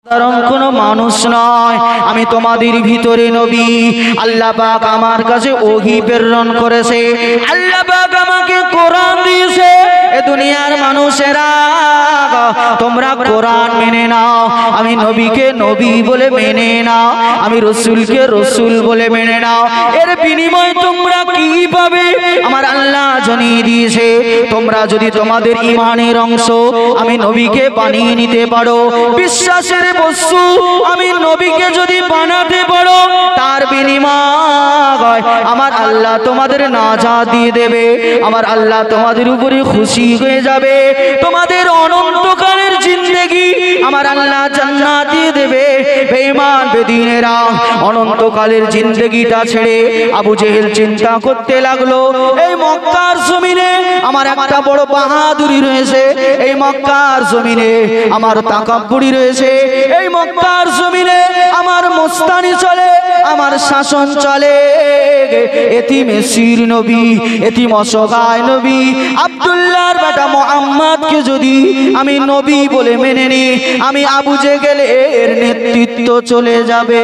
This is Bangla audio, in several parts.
সাধারণ কোনো মানুষ নয়, আমি তোমাদের ভিতরে নবী। আল্লাহ পাক আমার কাছে ওহী প্রেরণ করেছে, আল্লাহ পাক আমাকে কোরআন দিয়েছে। এ দুনিয়ার মানুষেরা তোমরা কোরআন মেনে নাও, আমি নবীকে নবী বলে মেনে নাও, আমি রসুলকে রসুল বলে মেনে নাও। এর বিনিময়ে তোমরা কি পাবে আমার আল্লাহ জানিয়ে দিয়েছে। তোমরা যদি তোমাদের ঈমানের অংশ আমি নবীকে বানিয়ে নিতে পারো, বিশ্বাসের বস্তু আমি নবীকে যদি বানাতে পারো, তার বিনিময় আমার আল্লাহ তোমাদের নাজাত দিয়ে দেবে। আমার আল্লাহ তোমাদের উপরে খুশি হয়ে যাবে, তোমাদের অনন্তকালের জিন্দেগি আমার আল্লাহ জান্নাত দিয়ে দেবে। বেঈমান বেদিনেরা অনন্তকালের জিন্দেগিটা ছেড়ে আবু জেহেল চিন্তা করতে লাগলো, এই মক্কার জমিনে আমার একটা বড় বাহাদুরি রয়েছে, এই মক্কার জমিনে আমার তাকাব্বুরি রয়েছে, এই মক্কার জমিনে আমার মস্তানি চলে, আমার শাসন চলে। এতিম এসির নবী, এতিম অসহায় নবী আব্দুল্লাহর বেটা মুহাম্মদকে যদি আমি নবী বলে মেনে নিই, আমি আবু জেহেলের নেতৃত্ব চলে যাবে।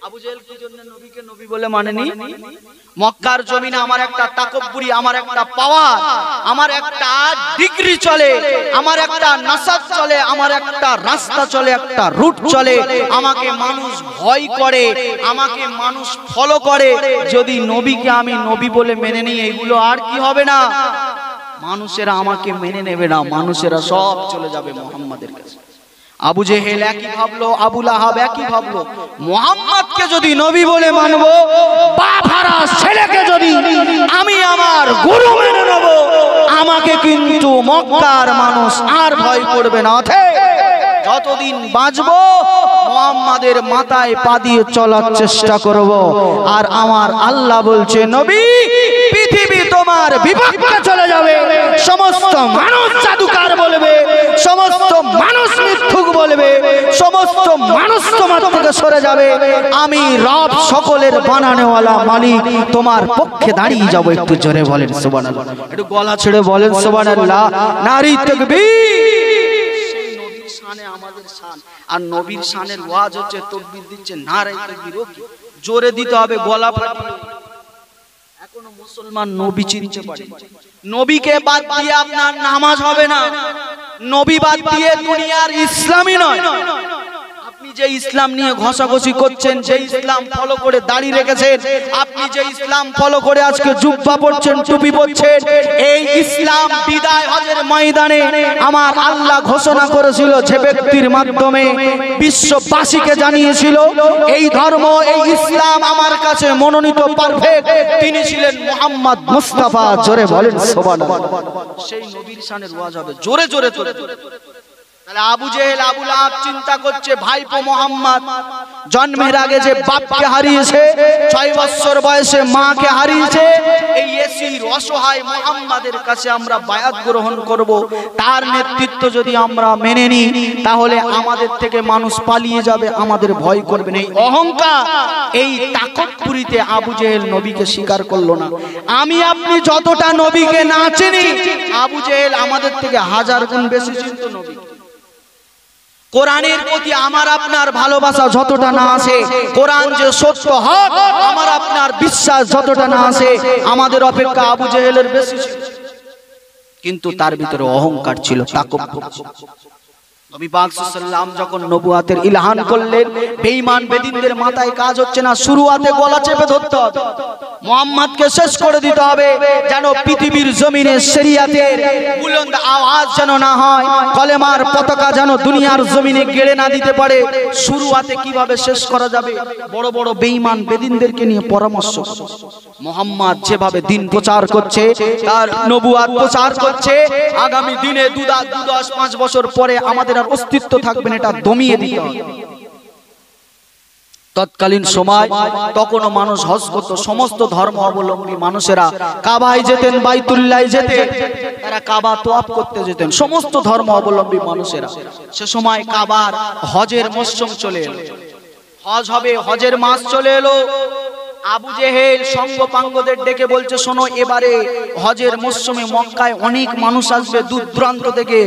আবু জেহেল কি জন্য নবীকে নবী বলে মানেনি? মক্কার জমিনে আমার একটা তাকব্বুরি, আমার একটা পাওয়ার, আমার একটা ডিগ্রি চলে, আমার একটা নাসাব চলে, আমার একটা রাস্তা চলে, একটা রুট চলে। আমাকে মানুষ ভয় করে, আমাকে মানুষ ফলো করে। যদি নবীকে আমি নবী বলে মেনে নিই, এগুলো আর কি হবে না, মানুষেরা আমাকে মেনে নেবে না, মানুষেরা সব চলে যাবে মুহাম্মাদের কাছে। আবু জেহেল একই ভাবলো, আবু লাহাব একই ভাবলো, মুহাম্মদকে যদি নবী বলে মানবো, বাপ হারা ছেলেকে যদি আমি আমার গুরু মেনে নেব, আমাকে কিন্তু মক্কার মানুষ আর ভয় করবে না। যতদিন বাঁচবো মুহাম্মাদের মাথায় পা দিয়ে চলার চেষ্টা করব। আর আমার আল্লাহ বলছে, নবী পৃথিবী তোমার বিপক্ষে চলে যাবে, সমস্ত মানুষ জাদুকার বলবে, সমস্ত মানুষ মিথ্যুক বলবে, সমস্ত মানুষ তোমার থেকে সরে যাবে, আমি রব সকলের বানানেওয়ালা মালিক তোমার পক্ষে দাঁড়িয়ে যাব। একটু জোরে বলেন সুবহানাল্লাহ, একটু গলা ছেড়ে বলেন সুবহানাল্লাহ, নারী তাকবীর। আমাদের শান আর নবীর শানের ওয়াজ হচ্ছে, তাকবীর দিচ্ছে, নারে তাকবীর। জোরে দিতে হবে, গলা ফাটিয়ে। এখনো মুসলমান নবী চিনতে পারে, নবীকে বাদ দিয়ে আপনার নামাজ হবে না, নবী বাদ দিয়ে দুনিয়ার ইসলামই নয়। আপনি যে ইসলাম নিয়ে ঘষাঘষি করছেন, যে ইসলাম ফলো করে দাড়ি রেখেছেন, আপনি যে ইসলাম ফলো করে আজকে জুব্বা পরছেন, টুপি পরছেন, এই ইসলাম বিদায় হজের ময়দানে আমার আল্লাহ ঘোষণা করেছিল, যে ব্যক্তির মাধ্যমে বিশ্ববাসীকে জানিয়েছিল এই ধর্ম, এই ইসলাম আমার কাছে মনোনীত পারফেক্ট, তিনি ছিলেন মুহাম্মদ মুস্তাফা। জোরে বলেন সুবহানাল্লাহ। সেই নবীর শানের ওয়াজ হবে, জোরে জোরে জোরে। আবু জেহেল আবু লাহাব চিন্তা করছে, ভাইপো মুহাম্মদ জন্মের আগে যে বাপকে হারিয়েছে, 6 বছর বয়সে মাকে হারিয়েছে, এই এসির অসহায় মুহাম্মাদের কাছে আমরা বায়াত গ্রহণ করব। তার নেতৃত্ব যদি আমরা মেনে নিই, তাহলে আমাদের থেকে মানুষ পালিয়ে যাবে, আমাদের ভয় করবে না। এই অহংকার, এই তাকব্বুরিতে আবু জেহেল নবীকে স্বীকার করলো না। আমি আপনি যতটা নবীকে না চিনি, আবু জেহেল আমাদের থেকে 1000 গুণ বেশি চিনত নবী। কোরআনের প্রতি আমার আপনার ভালোবাসা যতটা না আছে, কোরআন যে সত্য হক আমার আপনার বিশ্বাস যতটা না আছে, আমাদের অপেক্ষা আবু জেহেলের বেশি ছিল। কিন্তু তার ভিতরে অহংকার ছিল, তাকব্বুর। নবী পাক সাল্লাল্লাহু আলাইহি ওয়াসাল্লাম যখন নবুয়াতের ইলহান করলেন, বেঈমান বেদিনদের মাথায় কাজ হচ্ছে না, শুরুয়াতে গলা চেপে ধরতে হবে, মুহাম্মদকে শেষ করে দিতে হবে, যেন পৃথিবীর জমিনে শরিয়াতের বুলন্দ আওয়াজ যেন না হয়, কলেমার পতাকা যেন দুনিয়ার জমিনে গেড়ে না দিতে পারে। শুরুয়াতে কিভাবে শেষ করা যাবে, বড় বড় বেঈমান বেদিনদেরকে নিয়ে পরামর্শ। মুহাম্মদ যেভাবে দিন প্রচার করছে, তার নবুয়াত প্রচার করছে, আগামী দিনে 5 বছর পরে আমাদের আর অস্তিত্ব থাকবে না, এটা দমিয়ে দিতে হবে। তৎকালীন সময় তখনও মানুষ হজ করত, সমস্ত ধর্ম অবলম্বী মানুষেরা কাবায় যেতেন, বাইতুল্লাহ যেতেন, তারা কাবা তোয়াফ করতে যেতেন, সমস্ত ধর্ম অবলম্বী মানুষেরা। সে সময় কাবার হজের মৌসুম চলে এলো, হজ হবে, হজের মাস চলে এলো। আবু জেহেল সঙ্গপাঙ্গদের ডেকে বলছে, শোনো, এবারে হজের মৌসুমে মক্কায় অনেক মানুষ আসবে, দূর দূরান্ত থেকে,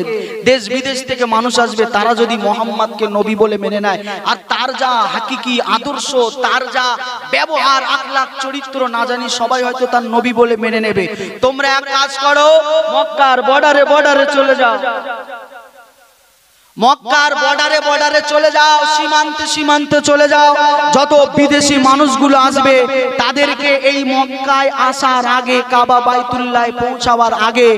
দেশ বিদেশ থেকে মানুষ আসবে। তারা যদি মোহাম্মদকে নবী বলে মেনে নেয় আর তার যা হাকিকি আদর্শ, তার যা ব্যবহার, আখলাক, চরিত্র না জানি, সবাই হয়তো তার নবী বলে মেনে নেবে। তোমরা এক কাজ করো, মক্কার বর্ডারে চলে যাও, মক্কার বর্ডারে চলে যাও, সীমান্তে চলে যাও। যত বিদেশি মানুষগুলো আসবে তাদেরকে এই মক্কায় আসার আগে, কাবা বাইতুল্লাহ পৌঁছাবার আগে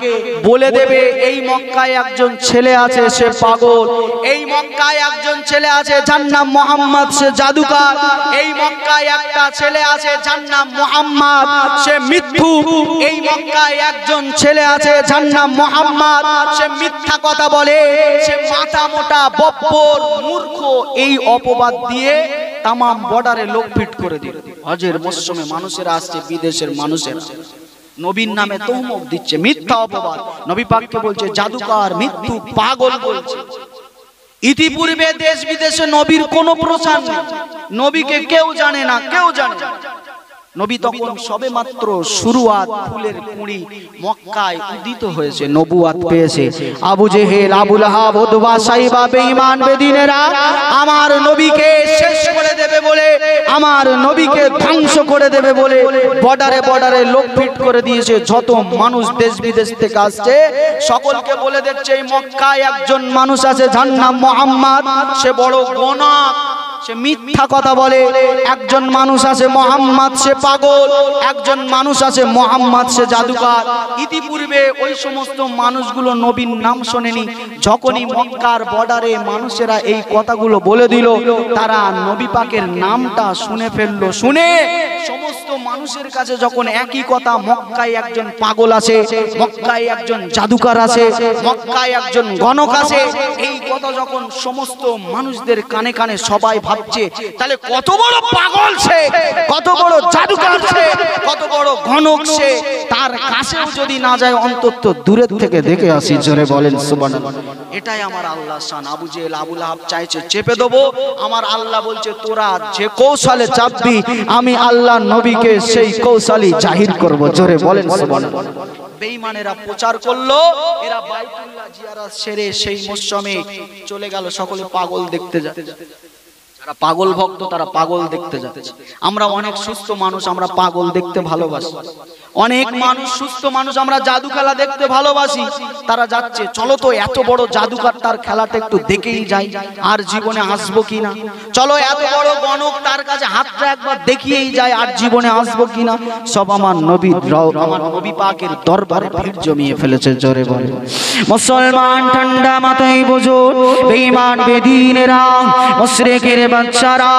বলে দেবে, এই মক্কায় একজন ছেলে আছে, সে পাগল। এই মক্কায় একজন ছেলে আছে, যার নাম মুহাম্মদ, সে জাদুকর। এই মক্কায় একটা ছেলে আছে, যার নাম মুহাম্মদ, সে মিথ্যুক। এই মক্কায় একজন ছেলে আছে, যার নাম মুহাম্মদ, সে মিথ্যা কথা বলে, সে মাথা মোটা, বব্বর, মূর্খ। এই অপবাদ দিয়ে তামাম বর্ডারে লোক ফিট করে দিল। হজের মৌসুমে মানুষেরা আসছে, বিদেশের মানুষেরা নবীর নামে তহমত দিচ্ছে, মিথ্যা অপবাদ। নবী পাককে বলছে জাদুকর, মৃত্যু, পাগল বলছে। ইতিপূর্বে দেশ বিদেশে নবীর কোনো প্রচার নেই, নবীকে কেউ জানে না, কেউ জানে না। নবী তখন সবে মাত্র শুরুয়াত, ফুলের কুঁড়ি মক্কায় উদিত হয়েছে, নবুয়াত পেয়েছে। আবু জেহেল, আবু লাহাব, উতবা, সাইবা, বেঈমান বেদিনেরা আমার নবীকে শেষ করে দেবে বলে, আমার নবীকে ধ্বংস করে দেবে বলে বর্ডারে লোক ফিট করে দিয়েছে। যত মানুষ দেশ বিদেশ থেকে আসছে সকলকে বলে দিচ্ছে, এই মক্কায় একজন মানুষ আছে, যার নাম মুহাম্মদ, সে বড় গণক, সে মিথ্যা কথা বলে। একজন মানুষ আছে মুহাম্মদ, সে পাগল। একজন মানুষ আছে মুহাম্মদ, সে জাদুকর। ইতিপূর্বে ওই সমস্ত মানুষগুলো নবীর নাম শোনেনি। যখনই মক্কার বর্ডারে মানুষেরা এই কথাগুলো বলে দিল, তারা নবী পাকের নামটা শুনে ফেললো। শুনে সমস্ত মানুষের কাছে যখন একই কথা, মক্কায় একজন পাগল আছে, মক্কায় একজন জাদুকর আছে, মক্কায় একজন গণক আছে, এই কথা যখন সমস্ত মানুষদের কানে কানে সবাই ভাবছে, তাহলে কত বড় পাগল সে, কত বড় জাদুকর সে, কত বড় গণক সে। তার কাছেও যদি না যায়, অন্তত দূরের থেকে দেখে আসি। জোরে বলেন সুবহানাল্লাহ। এটাই আমার আল্লাহর শান। আবু জেহেল, আবু লাহাব চাইছে চেপে দেবো, আমার আল্লাহ বলছে তোরা যে কৌশলে চাপবি, আমি আল্লাহ নবীকে সেই কৌশলই জাহির করব। জোরে বলেন সুবহানাল্লাহ। বেঈমানেরা প্রচার করলো, এরা বাইতুল্লাহ জিয়ারত সেরে সেই মৌসুমে চলে গেল, সকলে পাগল দেখতে যায়। যারা পাগল ভক্ত তারা পাগল দেখতে যাচ্ছে। আমরা অনেক সুস্থ মানুষ, আমরা পাগল দেখতে ভালোবাসি। অনেক মানুষ, সুস্থ মানুষ, আমরা জাদু খেলা দেখতে ভালোবাসি, তারা যাচ্ছে। চলো তো, এত বড় জাদুকর, তার খেলাটা একটু দেখেই যাই, আর জীবনে আসবো কিনা। চলো, এত বড় গণক, তার কাছে হাতটা একবার দেখিয়েই যায়, আর জীবনে আসবো কিনা। সব আমার নবী পাকের দরবারে ভিড় জমিয়ে ফেলেছে। জোরে বলে মুসলমান, ঠান্ডা মাথায় বোঝো, বেঈমান বেদিনেরা, মুশরিকের বাচ্চারা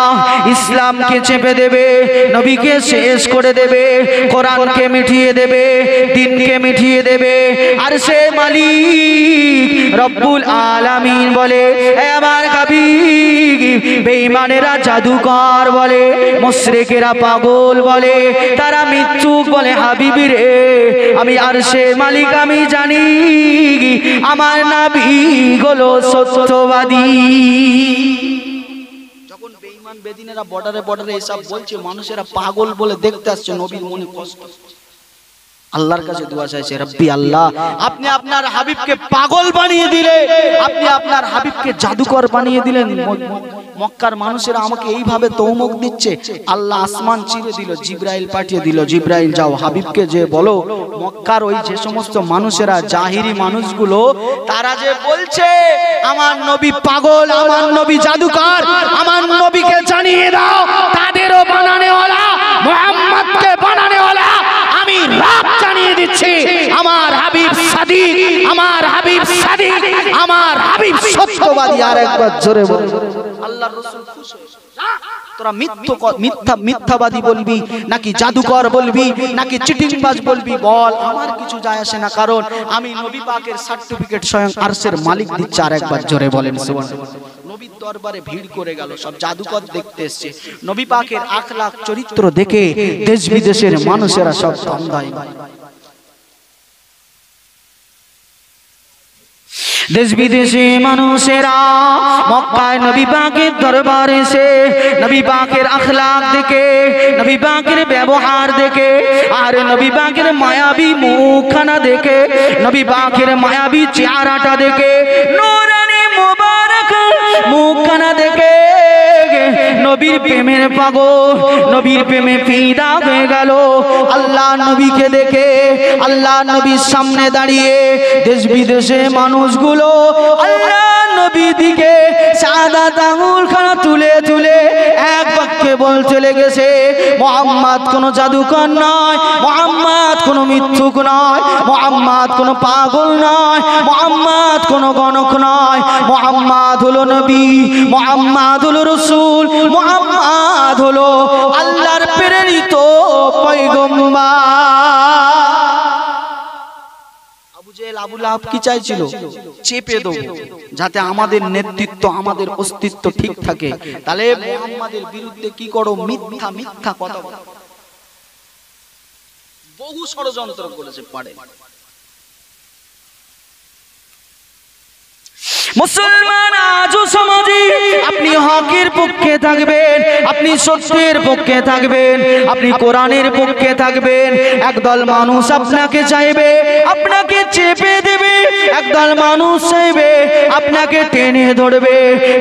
ইসলামকে চেপে দেবে, নবীকে শেষ করে দেবে, কোরআনকে মিটিয়ে দেবে, দিনকে মিটিয়ে দেবে। আর সে মালিক রব্বুল আলামিন বলে, হে আমার হাবিব, বেঈমানেরা জাদুকর বলে, মুশরিকেরা পাগল বলে, তারা মিথ্যুক বলে। হাবিবি রে, আমি আরশের মালিক, আমি জানি আমার নবী হলো সত্যবাদী। যখন বেঈমান বেদিনেরা বর্ডারে এসব বলছে, মানুষেরা পাগল বলে দেখতে আসছে, নবীর মনে কষ্ট। আল্লাহর কাছে দোয়া চাইছে, রব্বি আল্লাহ, আপনি আপনার হাবিবকে পাগল বানিয়ে দিলেন, আপনি আপনার হাবিবকে জাদুকর বানিয়ে দিলেন। মক্কার মানুষেরা আমাকে এইভাবে তৌমক দিচ্ছে। আল্লাহ আসমান চিরে দিল, জিবরাইল পাঠিয়ে দিল, জিবরাইল যাও হাবিবকে যে বলো, মক্কার ওই যে সমস্ত মানুষেরা, জাহিরি মানুষগুলো, তারা যে বলছে আমার নবী পাগল, আমার নবী জাদুকর, আমার নবীকে জানিয়ে দাও তাদেরও বানানেওয়ালা, মুহাম্মদকে বানানেওয়ালা আমি রাত জানিয়ে দিচ্ছি, আমার হাবিব সাদিক, আমার হাবিব সাদিক, আমার হাবিব সত্যবাদী। আর একবার জোরে বল, আল্লাহর রাসূল খুশি হয়েছে। তোরা মিথ্যাবাদী বলবি, নাকি জাদুকর বলবি, নাকি চিটিংবাজ বলবি, বল, আমার কিছু যায় আসে না, কারণ আমি নবী পাকের সার্টিফিকেট স্বয়ং আরশের মালিক দিচ্ছে। আর একবার জোরে বলেন সুবহানাল্লাহ। নবীর দরবারে ভিড় করে গেল, সব জাদুকর দেখতে এসেছে। নবী পাকের আখলাক চরিত্র দেখে দেশ বিদেশের মানুষেরা সব ধান্দায়। দেশ বিদেশে মানুষেরা মক্কায় নবী পাকের দরবারে এসে নবী পাকের আখলাক দেখে, নবী পাকের ব্যবহার দেখে, আর নবী পাকের মায়াবী মুখখানা দেখে, নবী পাকের মায়াবী চেহারাটা দেখে, নূরানি মুবারক মুখখানা দেখে নবীর প্রেমের পাগল, নবীর প্রেমে ফিদা হয়ে গেল। আল্লাহ নবীকে দেখে, আল্লাহ নবীর সামনে দাঁড়িয়ে দেশ বিদেশে মানুষগুলো আল্লাহ নবী দিকে শাহাদাত আঙুলখানা তুলে তুলে এক বাক্যে বলতে লেগেছে, মুহাম্মদ কোনো জাদুকর নয়, মুহাম্মদ কোনো মিথ্যুক নয়, মুহাম্মদ কোনো পাগল নয়, মুহাম্মদ কোনো গণক নয়, মুহাম্মদ হলো নবী, মুহাম্মদ হলো রাসূল, মুহাম্মদ হলো আল্লাহর প্রেরিত পয়গম্বর। আবু জেহেল আবু লাহাব কি চাইছিল? চেপে দেব, যাতে আমাদের নেতৃত্ব আমাদের অস্তিত্ব ঠিক থাকে। তাহলে মুহাম্মাদের বিরুদ্ধে কি করো? মিথ্যা মিথ্যা কথা বলো। বহু ষড়যন্ত্র করেছে, পারে। মুসলমান আজও সমাজে আপনি হকের পক্ষে থাকবেন, আপনি সত্যের পক্ষে থাকবেন, আপনি কোরআনের পক্ষে থাকবেন। একদল মানুষ আপনাকে চাইবে, আপনাকে চেপে দেবে, একদল মানুষ চাইবে আপনাকে টেনে ধরবে,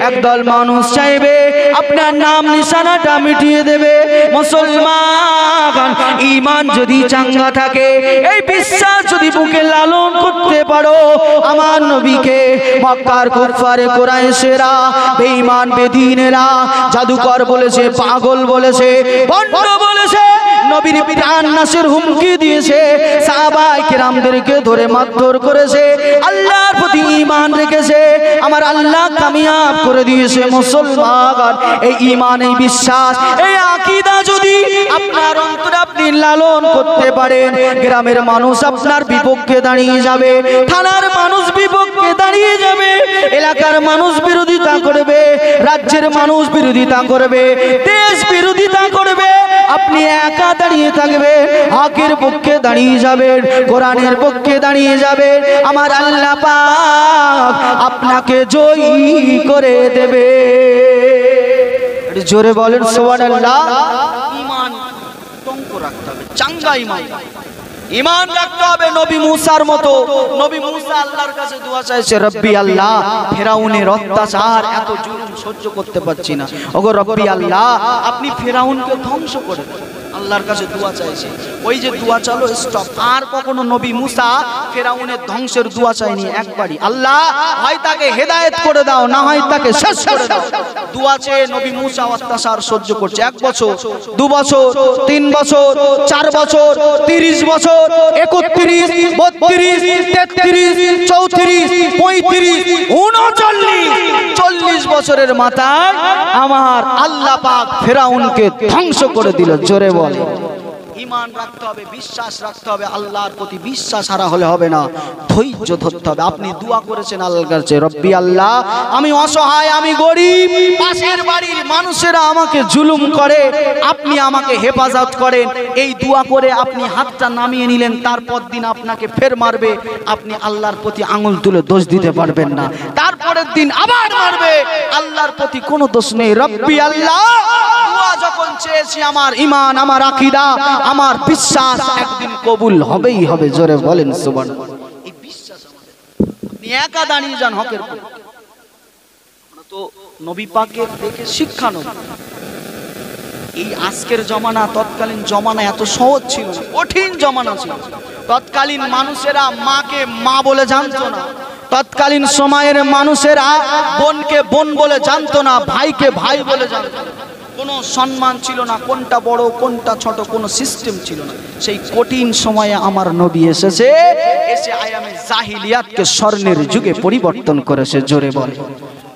একদল মানুষ চাইবে আপনার নাম নিশানাটা মিটিয়ে দেবে। মুসলমান ঈমান যদি চাঙ্গা থাকে, এই বিশ্বাস যদি বুকে লালন করতে পারো, আমার নবীকে মক্কার কুফারে কুরাইশেরা, বেঈমান বেদীনেরা জাদুকর বলেছে, পাগল বলেছে, ভণ্ড বলেছে, নবীর প্রাণ নাশের হুমকি দিয়েছে, সাহাবায়ে কেরামদেরকে ধরে মারধর করেছে, আল্লাহর প্রতি ঈমান রেখেছে, আমার আল্লাহ কামিয়াব করে দিয়েছে। মুসলমান এই ঈমান, এই বিশ্বাস, এই আকীদা যদি আপনার অন্তরে আপনি লালন করতে পারেন, গ্রামের মানুষ আপনার বিপক্ষে দাঁড়িয়ে যাবে, থানার মানুষ বিপক্ষে দাঁড়িয়ে যাবে, এলাকার মানুষ বিরোধিতা করবে, রাজ্যের মানুষ বিরোধিতা করবে, দেশ বিরোধিতা করবে, আপনি একা দাঁড়িয়ে থাকবে, হকের পক্ষে দাঁড়িয়ে যাবেন, কোরআনের পক্ষে দাঁড়িয়ে যাবেন, আমার আল্লাহ পাক আপনাকে জয়ী করে দেবে। জোরে বলেন সুবহানাল্লাহ। ঈমান টঙ্ক রাখতে হবে, চাঙ্গা ঈমান, ঈমান রাখতে হবে নবী মুসার মতো। নবী মুসা আল্লাহর কাছে দোয়া চাইছে, রব্বি আল্লাহ, ফেরাউনের অত্যাচার, এত জুলুম সহ্য করতে পারছি না, ওগো রব্বি আল্লাহ, আপনি ফেরাউনকে ধ্বংস করে দেন। আল্লাহর কাছে দোয়া চাইছে, ওই যে দোয়া চালো স্টপ। আর কখনো নবী মুসা ফেরাউনের ধ্বংসের দোয়া চায়নি, একবারই। আল্লাহ হয় তাকে হেদায়েত করে দাও, না হয় তাকে শেষ করে দাও। দোয়া চেয়ে নবী মুসা অত্যাচার সহ্য করছে 1 বছর, 2 বছর, 3 বছর, 4 বছর, 30 বছর, 31, 32, 33, 34, 35, 39, 40 বছরের মাথায় আমার আল্লাহ পাক ফেরাউনকে ধ্বংস করে দিল। জোরে বলে ঈমান রাখতে হবে, বিশ্বাস রাখতে হবে, আল্লাহর প্রতি বিশ্বাস হারা হলে হবে না, ধৈর্য ধরতে হবে। আপনি দোয়া করেছেন আল্লাহর কাছে, রব্বি আল্লাহ, আমি অসহায়, আমি গরিব, পাশের বাড়ির মানুষেরা আমাকে জুলুম করে, আপনি আমাকে হেফাজত করেন। এই দোয়া করে আপনি হাতটা নামিয়ে নিলেন, তারপর দিন আপনাকে ফের মারবে, আপনি আল্লাহর প্রতি আঙুল তুলে দোষ দিতে পারবেন না। তারপরের দিন আবার মারবে, আল্লাহর প্রতি কোনো দোষ নেই। রব্বি আল্লাহ, দোয়া যখন চেয়েছি, আমার ঈমান, আমার আকীদা, আমার বিশ্বাস একদিন কবুল হবেই হবে। জোরে বলেন সুবহানাল্লাহ। এই বিশ্বাস আমাদের, আপনি একা দাঁড়িয়ে যান হকের পক্ষে। আমরা তো নবী পাকের দেখে শিক্ষা নেব। এই আজকের জমানা, তৎকালীন জমানা এত সহজ ছিল না, কঠিন জমানা ছিল। তৎকালীন মানুষেরা মাকে মা বলে জানতো না, তৎকালীন সময়ের মানুষেরা বোনকে বোন বলে জানতো না, ভাইকে ভাই বলে জানতো না, কোনো সম্মান ছিল না, কোনটা বড় কোনটা ছোট কোনো সিস্টেম ছিল না। সেই কঠিন সময়ে আমার নবী এসেছে, এসে আয়ামে জাহিলিয়াতকে স্বর্ণের যুগে পরিবর্তন করেছে। জোরে বলে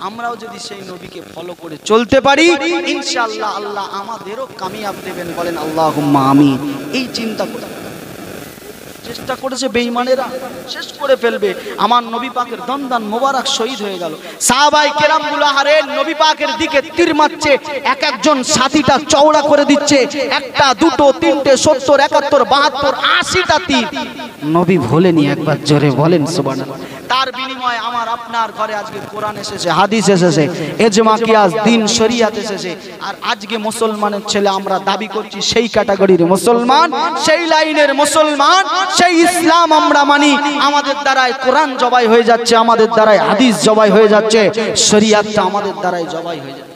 আমরাও যদি সেই নবীকে ফলো করে চলতে পারি, ইনশাআল্লাহ আল্লাহ আমাদেরও কামিয়াব দেবেন। বলেন আল্লাহুম্মা আমিন। এই চিন্তা করে চেষ্টা করেছে বেঈমানেরা, শেষ করে ফেলবে। আমার নবী পাকের দন্দান মোবারক শহীদ হয়ে গেল। সাহাবায়ে কেরামগুলো হারে নবী পাকের দিকে তীর মারছে, এক একজন সাথীটা চওড়া করে দিচ্ছে, একটা, দুটো, তিনটে, 70, 71, 72, 80টা তীর। নবী ভোলেনি একবার। জোরে বলেন সুবহানাল্লাহ। তার বিনিময়ে আমার আপনার ঘরে আজকে কোরআন এসেছে, হাদিস এসেছে, ইজমা কিয়াস দিন শরিয়াত এসেছে। আর আজকে মুসলমানের ছেলে আমরা দাবি করছি সেই ক্যাটাগরির মুসলমান, সেই লাইনের মুসলমান, সেই ইসলাম আমরা মানি। আমাদের দ্বারাই কোরআন জবাই হয়ে যাচ্ছে, আমাদের দ্বারাই হাদিস জবাই হয়ে যাচ্ছে, শরিয়াতটা আমাদের দ্বারাই জবাই হয়ে যাচ্ছে।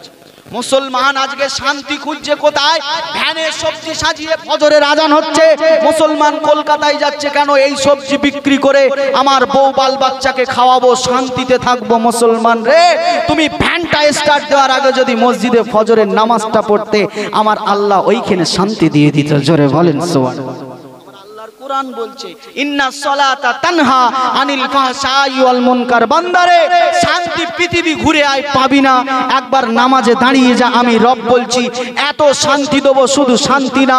মুসলমান আজকে শান্তি খুঁজছে কোথায়? ভ্যানে সবজি সাজিয়ে ফজরের আজান হচ্ছে, মুসলমান কলকাতায় যাচ্ছে কেন? এই সবজি বিক্রি করে আমার বউ বাল বাচ্চাকে খাওয়াবো, শান্তিতে থাকবো। মুসলমান রে, তুমি ভ্যানটা স্টার্ট দেওয়ার আগে যদি মসজিদে ফজরের নামাজটা পড়তে, আমার আল্লাহ ওইখানে শান্তি দিয়ে দিত। জোরে বলেন সুবহানাল্লাহ। কোরআন বলছে ইন্না সলাতা তানহা আনিল ফাহশাই ওয়াল মুনকার। বান্দারে, শান্তি পৃথিবী ঘুরে আয় পাবি না, একবার নামাজে দাঁড়িয়ে যা। আমি রব বলছি, এত শান্তি দেব, শুধু শান্তি না,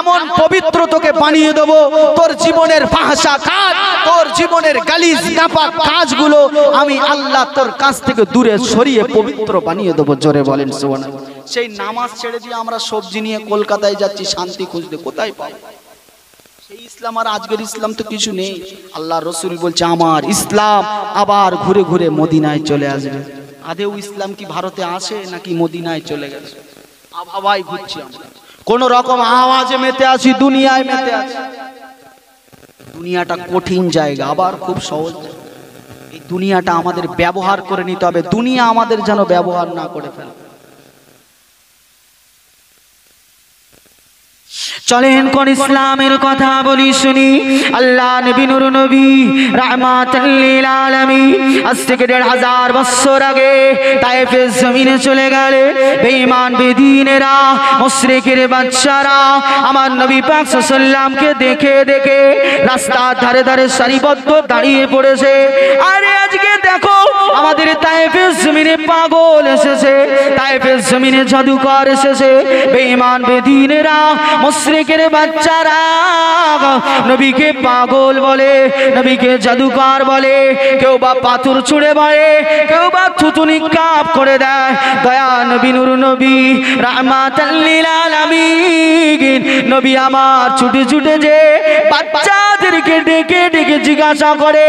এমন পবিত্র তোকে বানিয়ে দেব, তোর জীবনের ফাহশা কাজ, তোর জীবনের গালিজ নাপাক কাজগুলো আমি আল্লাহ তোর কাছ থেকে দূরে সরিয়ে পবিত্র বানিয়ে দেব। জোরে বলেন সুবহানাল্লাহ। সেই নামাজ ছেড়ে দিয়ে আমরা সবজি নিয়ে কলকাতায় যাচ্ছি শান্তি খুঁজতে, কোথায় পাবো? সেই ইসলাম আর আজকের ইসলাম তো কিছু নেই। আল্লাহ রসুল বলছে আমার ইসলাম আবার ঘুরে ঘুরে মদিনায় চলে আসবে। আদেও ইসলাম কি ভারতে আসে নাকি মদিনায় চলে গেছে? আবহাওয়ায় ঘুরছি আমরা, কোন রকম আওয়াজে মেতে আছি, দুনিয়ায় মেতে আছি। দুনিয়াটা কঠিন জায়গা, আবার খুব সহজ। এই দুনিয়াটা আমাদের ব্যবহার করে নিতে হবে, দুনিয়া আমাদের যেন ব্যবহার না করে ফেলে। চলেন কোন ইসলামের কথা বলি শুনি। আল্লাহ নবী নূর নবী রাহমাতুল লিল আলামিন আজ থেকে ১৫০০ বছর আগে তায়েফের জমিনে চলে গেলে বেঈমান বেদিনেরা, মুশরিকের বাচ্চারা আমার নবী পাক সাল্লাল্লাহু আলাইহি ওয়াসাল্লামকে দেখে দেখে রাস্তার ধারে ধারে সারিবদ্ধ দাঁড়িয়ে পড়েছে। আরে আজকে দেখো আমাদের তায়েফের জমিনে পাগল এসেছে, তায়েফের জমিনে জাদুকর এসেছে, বেঈমান বেদিনেরা মুশরিকের বাচ্চারা নবীকে পাগল বলে, নবীকে জাদুকর বলে, কেউ বা পাথর ছুঁড়ে মারে, কেউ বা থুতু নিক্ষেপ করে দেয়। দয়া নবী নূর নবী রাহমাতুল লিল আলামিন নবী আমার ছুটে ছুটে যে বাচ্চাদেরকে ডেকে ডেকে জিজ্ঞাসা করে,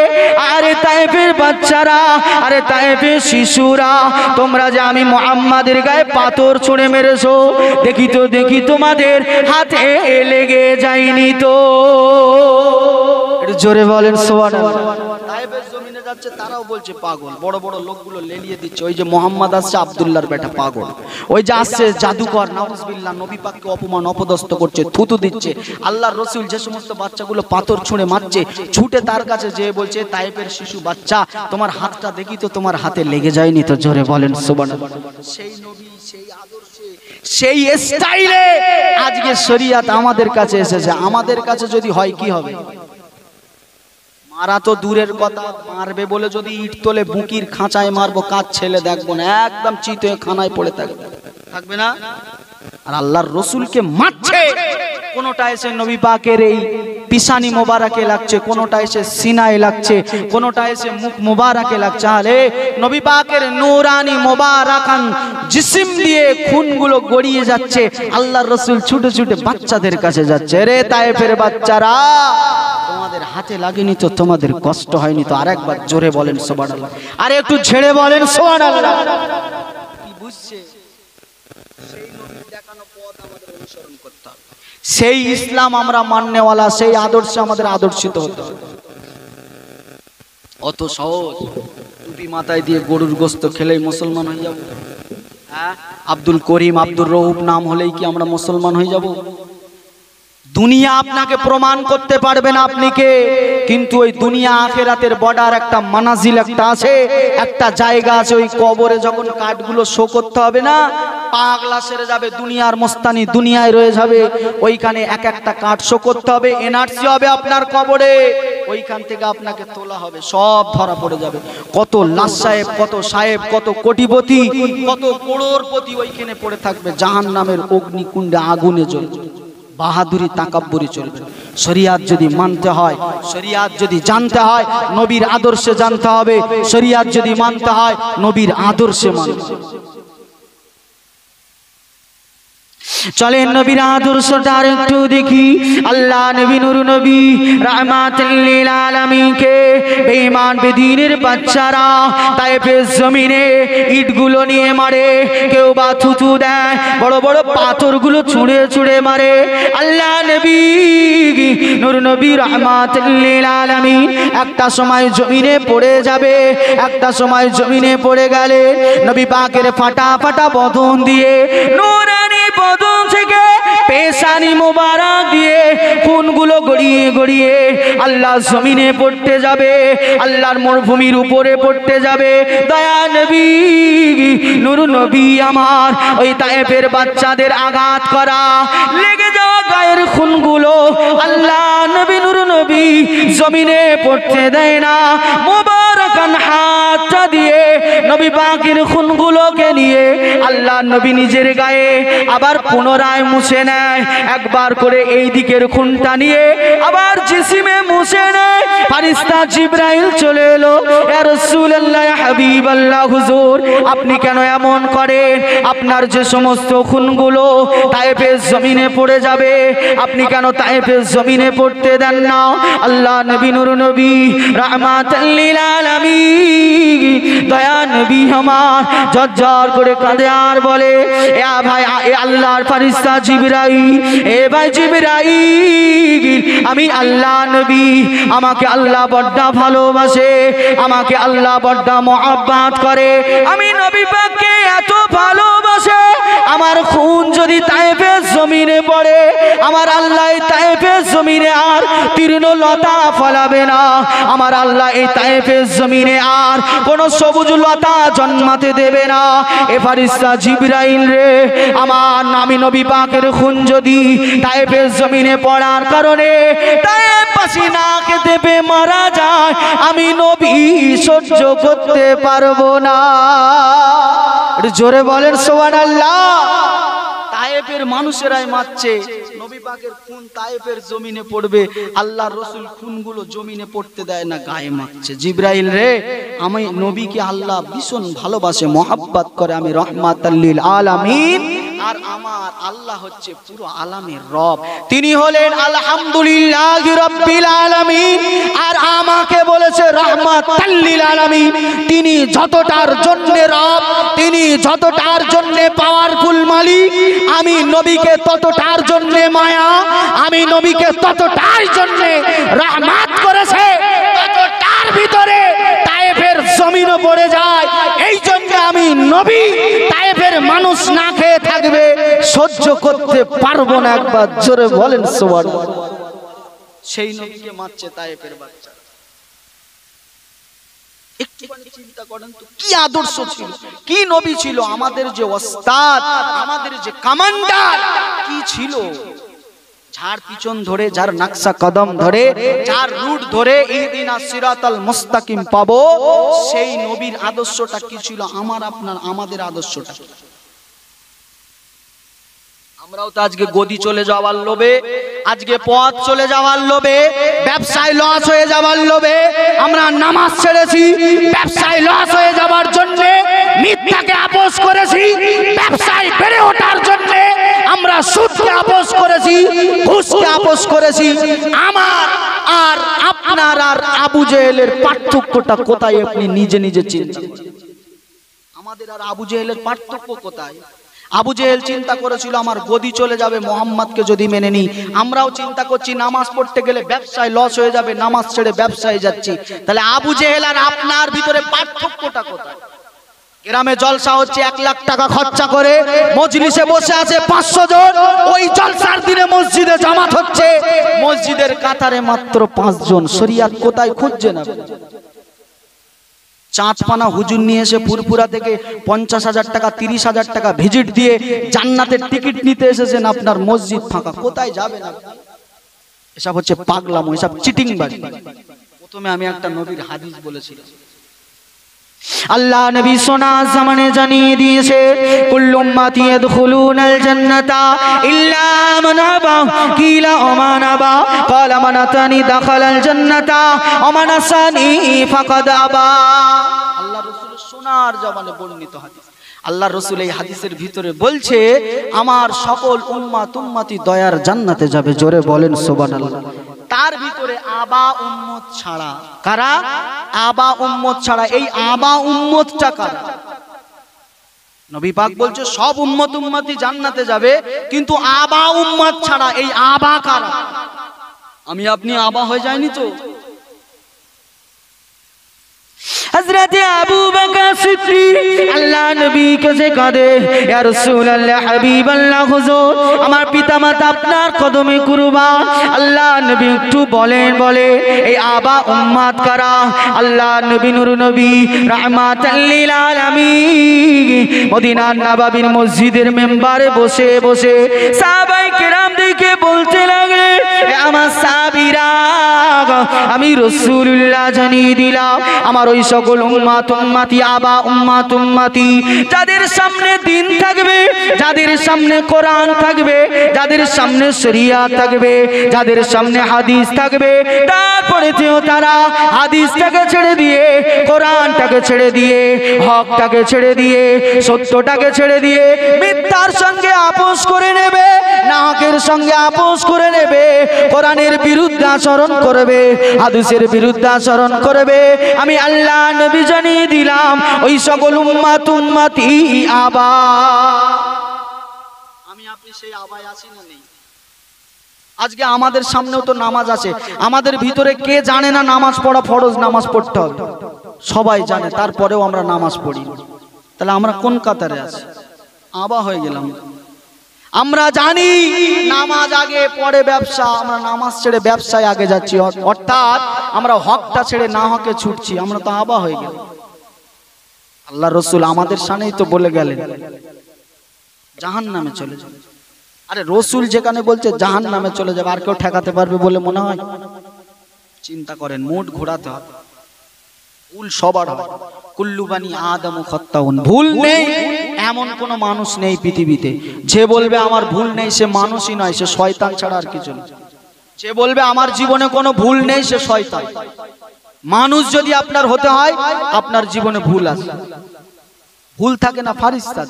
আরে তায়েফের বাচ্চারা, আরে তায়েফের শিশুরা, তোমরা যে আমি মুহাম্মাদের গায়ে পাথর ছুঁড়ে মেরেছো, দেখি তো দেখি তোমাদের হাতে লেগে যায়নি তো? জোরে বলেন সুবহানাল্লাহ। তায়েফের জমিনে যাচ্ছে, তারাও বলছে পাগল। বড় বড় লোকগুলো লেলিয়ে দিচ্ছে, ওই যে মোহাম্মদ আসছে আব্দুল্লাহর বেটা পাগল, ওই যে আসছে জাদুকর, নাউজুবিল্লাহ, নবী পাককে অপমান অপদস্থ করছে, থুতু দিচ্ছে। আল্লাহর রাসূল যে সমস্ত বাচ্চাগুলো পাথর ছুঁড়ে মারছে, ছুটে তার কাছে যেয়ে বলছে, তায়েফের শিশু বাচ্চা, তোমার হাতটা দেখি তো তোমার হাতে লেগে যায়নি তো? জোরে বলেন সুবহানাল্লাহ। সেই নবী, সেই আদর্শে, সেই স্টাইলে আজকে শরিয়াত আমাদের কাছে এসেছে। আমাদের কাছে যদি হয় কি হবে? মারা তো দূরের কথা, মারবে বলে যদি ইট তোলে বুকির খাঁচায় মারবো, কাজ ছেলে দেখবো না, একদম চিত হয়ে খানায় পড়ে থাকবে না। আর আল্লাহর রসুলকে মারছে, কোনটা এসে নবী পাকের এই পিসানি মোবারকে লাগছে, কোনটা এসে সিনায় লাগছে, কোনটা এসে মুখ মোবারকে লাগছে। আরে নবী পাকের নূরানি মোবারকান জিসিম দিয়ে খুনগুলো গড়িয়ে যাচ্ছে। আল্লাহর রসুল ছুটে ছুটে বাচ্চাদের কাছে যাচ্ছে, রে তায়েফের বাচ্চারা, তোমাদের হাতে লাগেনি তো? তোমাদের কষ্ট হয়নি তো? আরেকবার জোরে বলেন সুবহানাল্লাহ, আরে একটু ছেড়ে বলেন সুবহানাল্লাহ। কি বুঝছে? সেই নবীর দেখানো পথ আমাদের অনুসরণ করতে হবে, সেই ইসলাম আমরা মাননেওয়ালা, সেই আদর্শে আমাদের আদর্শিত হতে হবে। অত সহজ টুপি মাথায় দিয়ে গরুর গোশত খেলেই মুসলমান হয়ে যাব? হ্যাঁ, আব্দুল করিম, আব্দুর রউফ নাম হলেই কি আমরা মুসলমান হয়ে যাব? দুনিয়া আপনাকে প্রমাণ করতে পারবে না আপনি কে, কিন্তু ওই দুনিয়া আখিরাতের বর্ডার একটা মানাজিল একটা আছে, একটা জায়গা আছে। ওই কবরে যখন কাঠগুলো শো করতে হবে না, পাগলা সেরে যাবে, দুনিয়ার মস্তানি দুনিয়ায় রয়ে যাবে, ওইখানে এক একটা কাঠ শো করতে হবে, এনআরসি হবে আপনার কবরে, ওইখান থেকে আপনাকে তোলা হবে, সব ধরা পড়ে যাবে। কত লাশ সাহেব, কত সাহেব, কত কোটিপতি, কত করোড়পতি ওইখানে পড়ে থাকবে, জাহান্নামের অগ্নিকুণ্ডে আগুনে জ্বলবে। বাহাদুরি তাকাব্বুরি চলবে। শরিয়াত যদি মানতে হয়, শরিয়াত যদি জানতে হয়, নবীর আদর্শে জানতে হবে। শরিয়াত যদি মানতে হয়, নবীর আদর্শে মানতে হবে। চলেন নবীর আদর্শটা একটু দেখি। আল্লাহ নবী নূর নবী রাহমাতুল লিল আলামিনকে বেঈমান বেদিনের বাচ্চারা তায়েফের জমিনে ইটগুলো নিয়ে মারে, কেউ বা থুতু দেয়, বড় বড় পাথরগুলো ছুঁড়ে ছুঁড়ে মারে। আল্লাহ নবী নূর নবী রাহমাতুল লিল আলামিন একটা সময় জমিনে পড়ে যাবে। একটা সময় জমিনে পড়ে গেলে নবী পাকের ফাটা ফাটা বদন দিয়ে, নূরানি বদন থেকে পেশানি মোবারক দিয়ে খুনগুলো গড়িয়ে গড়িয়ে আল্লাহ জমিনে পড়তে যাবে, আল্লাহর মরুভূমির উপরে পড়তে যাবে। দয়া নবী নূর নবী আমার ওই তায়েফের বাচ্চাদের আঘাত করা লেগে যাওয়া গায়ের খুনগুলো আল্লাহ নবী নূর নবী জমিনে পড়তে দেয় না। মোবারকান হাতটা দিয়ে নবী পাকের খুনগুলোকে নিয়ে আল্লাহ নবী নিজের গায়ে আবার পুনরায় মুছে নেয়। একবার করে এই দিকের খুনটা নিয়ে আবার জিসিমে মুছে নেয়। ফেরেশতা জিবরাইল চলে এলো, ইয়া রাসূলুল্লাহ ইয়া হাবিবাল্লাহ, হুজুর আপনি কেন এমন করেন? আপনার যে সমস্ত খুনগুলো তায়েফের জমিনে পড়ে যাবে, আপনি কেন তায়েফের জমিনে পড়তে দেন না? আল্লাহ নবী নূর নবী রাহমাতুল লিল আলামিন দয়া নবী আমার ঝরঝর করে কাঁদে আর বলে, এ ভাই এ আল্লাহর ফেরেশতা জিবরাইল, এ ভাই জিবরাইল, আমি আল্লাহ নবী, আমাকে আল্লাহ বড় ভালোবাসে, আমাকে আল্লাহ বড় মহব্বত করে, আমি নবী পাককে এত ভালোবাসে, আমার খুন যদি তায়েফের জমিনে পড়ে আমার আল্লাহ এই তায়েফের জমিনে আর তৃণলতা ফলাবে না, আমার আল্লাহ এই তায়েফের জমিনে আর কোন সবুজ লতা জন্মাতে দেবে না। এ ফেরেশতা জিবরাইল রে, আমার আমি নবী পাকের খুন যদি তায়েফের জমিনে পড়ার কারণে তায়েফবাসী না খেতে পেয়ে মারা যায়, আমি নবী সহ্য করতে পারবো না। জোরে বলেন সুবহানাল্লাহ। তায়েফের মানুষেরাই মারছে, নবী পাকের খুন তায়েফের জমিনে পড়বে, আল্লাহর রাসূল খুনগুলো জমিনে পড়তে দেয় না, গায়ে মারছে। জিবরাইল রে, আমি নবীকে আল্লাহ ভীষণ ভালোবাসে, মহব্বত করে, আমি রাহমাতুল লিল আলামিন, আর আমার আল্লাহ হচ্ছে পুরো আলামের রব, তিনি হলেন আলহামদুলিল্লাহি রাব্বিল আলামিন, আর আমাকে বলেছে রাহমাতুল লিল আলামিন। তিনি যতটার জন্য রব, তিনি যতটার জন্য পাওয়ারফুল মালিক, আমি নবীকে ততটার জন্য মায়া, আমি নবীকে ততটার জন্য রহমত করেছে, ততটার ভিতরে তায়েফের জমিনও পড়ে যায়। এই জন্য আমি নবী তায়েফের মানুষ না খেয়ে থাকবে সহ্য করতে পারবো না। একবার জোরে বলেন সুবহানাল্লাহ। সেই নবীকে মারছে তায়েফের বাচ্চা। একটুখানি চিন্তা করেন তো, কি আদর্শ ছিল, কি নবী ছিল, আমাদের যে ওস্তাদ, আমাদের যে কমান্ডার কি ছিল। যার পিছন ধরে, যার নকশা কদম ধরে, যার রুট ধরে ইহদিনাস সিরাতাল মুস্তাকিম পাবো, সেই নবীর আদর্শটা কি ছিল, আমার আপনার আমাদের আদর্শটা। আমরাও তো আজকে গদি চলে যাওয়ার লোভে, আজকে পথ চলে যাওয়ার লোভে, ব্যবসায় লস হয়ে যাওয়ার লোভে আমরা নামাজ ছেড়েছি, ব্যবসায় লস হয়ে যাওয়ার জন্য মিথ্যাকে আপোষ করেছি, ব্যবসায় বেড়ে ওঠার জন্য আমরা সুদকে আপোষ করেছি, ঘুষকে আপোষ করেছি। আমার আর আপনার আর আবু জেহেলের পার্থক্যটা কোথায় আপনি নিজে নিজে চিন্তা করেন। আমাদের আর আবু জেহেলের পার্থক্য কোথায়? আবু জেহেল চিন্তা করেছিল আমার গদি চলে যাবে মোহাম্মদকে যদি মেনে নিই, আমরাও চিন্তা করছি নামাজ পড়তে গেলে ব্যবসায় লস হয়ে যাবে, নামাজ ছেড়ে ব্যবসায় যাচ্ছি। তাহলে আবু জেহেল আর আপনার ভিতরে পার্থক্যটা কোথায়? গ্রামে জলসা হচ্ছে, 1 লাখ টাকা খরচা করে মজলিসে বসে আছে 500 জন, ওই জলসার দিনে মসজিদে জামাত হচ্ছে, মসজিদের কাতারে মাত্র 5 জন। শরিয়াত কোথায় খুঁজছে না? চাঁদপানা হুজুর নিয়ে এসে ফুরফুরা থেকে 50,000 টাকা 30,000 টাকা ভিজিট দিয়ে জান্নাতের টিকিট নিতে এসেছেন, আপনার মসজিদ ফাঁকা, কোথায় যাবেন আপনি? এসব হচ্ছে পাগলামো, এসব চিটিংবাজি। প্রথমে আমি একটা নবীর হাদিস বলেছিলাম, আল্লাহ নবী সোনা জামানে জানিয়ে দিয়েছে, কুল্লু উম্মতি ইয়াদখুলুনাল জান্নাতা ইল্লা মান আবা, কিলা ওমান আবা, ক্বালা মান আতানি দাখালাল জান্নাতা ওয়া মান আসানি ফাকাদ আবা। আল্লাহ রাসূল সোনার জবানে বর্ণিত হাদিস। আল্লাহ রসুল এই হাদিসের ভিতরে বলছে আমার সকল উম্মাত উম্মতি দয়ার জান্নাতে যাবে। জোরে বলেন সুবহানাল্লাহ। তার ভিতরে আবা উম্মত ছাড়া, কারা? আবা উম্মত ছাড়া। এই আবা উম্মতটা কারা? নবী পাক বলছে সব উম্মত উম্মতি জান্নাতে যাবে, কিন্তু আবা উম্মত ছাড়া। এই আবা কারা? আমি আপনি আবা হয়ে যায়নি তো? हज़रत अबू बकर सिद्दीक़ अल्लाह नबी के कादे या रसूल अल्लाह हबीब अल्लाह हुजूर আমার পিতামাতা আপনার কদমে কুরবান। আল্লাহ নবী একটু বলেন বলে এই আবা উম্মত কারা? আল্লাহ নবী নূর নবী রাহমাতাল লিল আলামিন মদিনার নববীর মসজিদের মেম্বারে বসে বসে সাহাবায়ে কেরাম দিকে বলতে লাগলেন, আমার সাহাবীরা আমি রাসূলুল্লাহ জানিয়ে দিলাম আমার ওই সকল উম্মত উম্মতি আবা উম্মত উম্মতি যাদের সামনে দ্বীন থাকবে, যাদের সামনে কোরআন থাকবে, যাদের সামনে শরিয়াত থাকবে, যাদের সামনে হাদিস থাকবে, তারপরেও তারা হাদিসটাকে ছেড়ে দিয়ে, কোরআনটাকে ছেড়ে দিয়ে, হকটাকে ছেড়ে দিয়ে, সত্যটাকে ছেড়ে দিয়ে মিথ্যার সঙ্গে আপোষ করে নেবে, নাহকের সঙ্গে আপোষ করে নেবে, কোরআনের বিরুদ্ধে আচরণ করবে, হাদিসের বিরুদ্ধে আচরণ করবে। আমি আল্লাহ নবী জানিয়ে দিলাম ওই সকল উম্মত উম্মতি আবা। আমি আপনি সেই আবায় আছি না নেই? আজকে আমাদের সামনেও তো নামাজ আছে, আমাদের ভিতরে কে জানে না নামাজ পড়া ফরজ, নামাজ পড়তে হবে? সবাই জানে, তারপরেও আমরা নামাজ পড়ি। তাহলে আমরা কোন কাতারে আছি? আবা হয়ে গেলাম। আমরা জানি নামাজ আগে পরে ব্যবসা, আমরা নামাজ ছেড়ে ব্যবসায় আগে যাচ্ছি, অর্থাৎ আমরা হকটা ছেড়ে না হকে ছুটছি। আমরা তো আবা হয়ে গেল। আল্লাহ রসুল আমাদের সামনেই তো বলে গেলেন জাহান্নামে চলে যাবে। আরে রসুল যেখানে বলছে জাহান্নামে চলে যাবে, আর কেউ ঠেকাতে পারবে বলে মনে হয়? চিন্তা করেন, মুড ঘোরাতে হবে। ভুল সবার হয়, কুল্লু বানি আদম খাত্তাউন। ভুল নেই এমন কোন মানুষ নেই পৃথিবীতে। যে বলবে আমার ভুল নেই সে মানুষই নয়, সে শয়তান ছাড়া আর কিছু না। যে বলবে আমার জীবনে কোনো ভুল নেই সে শয়তান। মানুষ যদি আপনার হতে হয়, আপনার জীবনে ভুল আছে। ভুল থাকে না ফারিস্তা,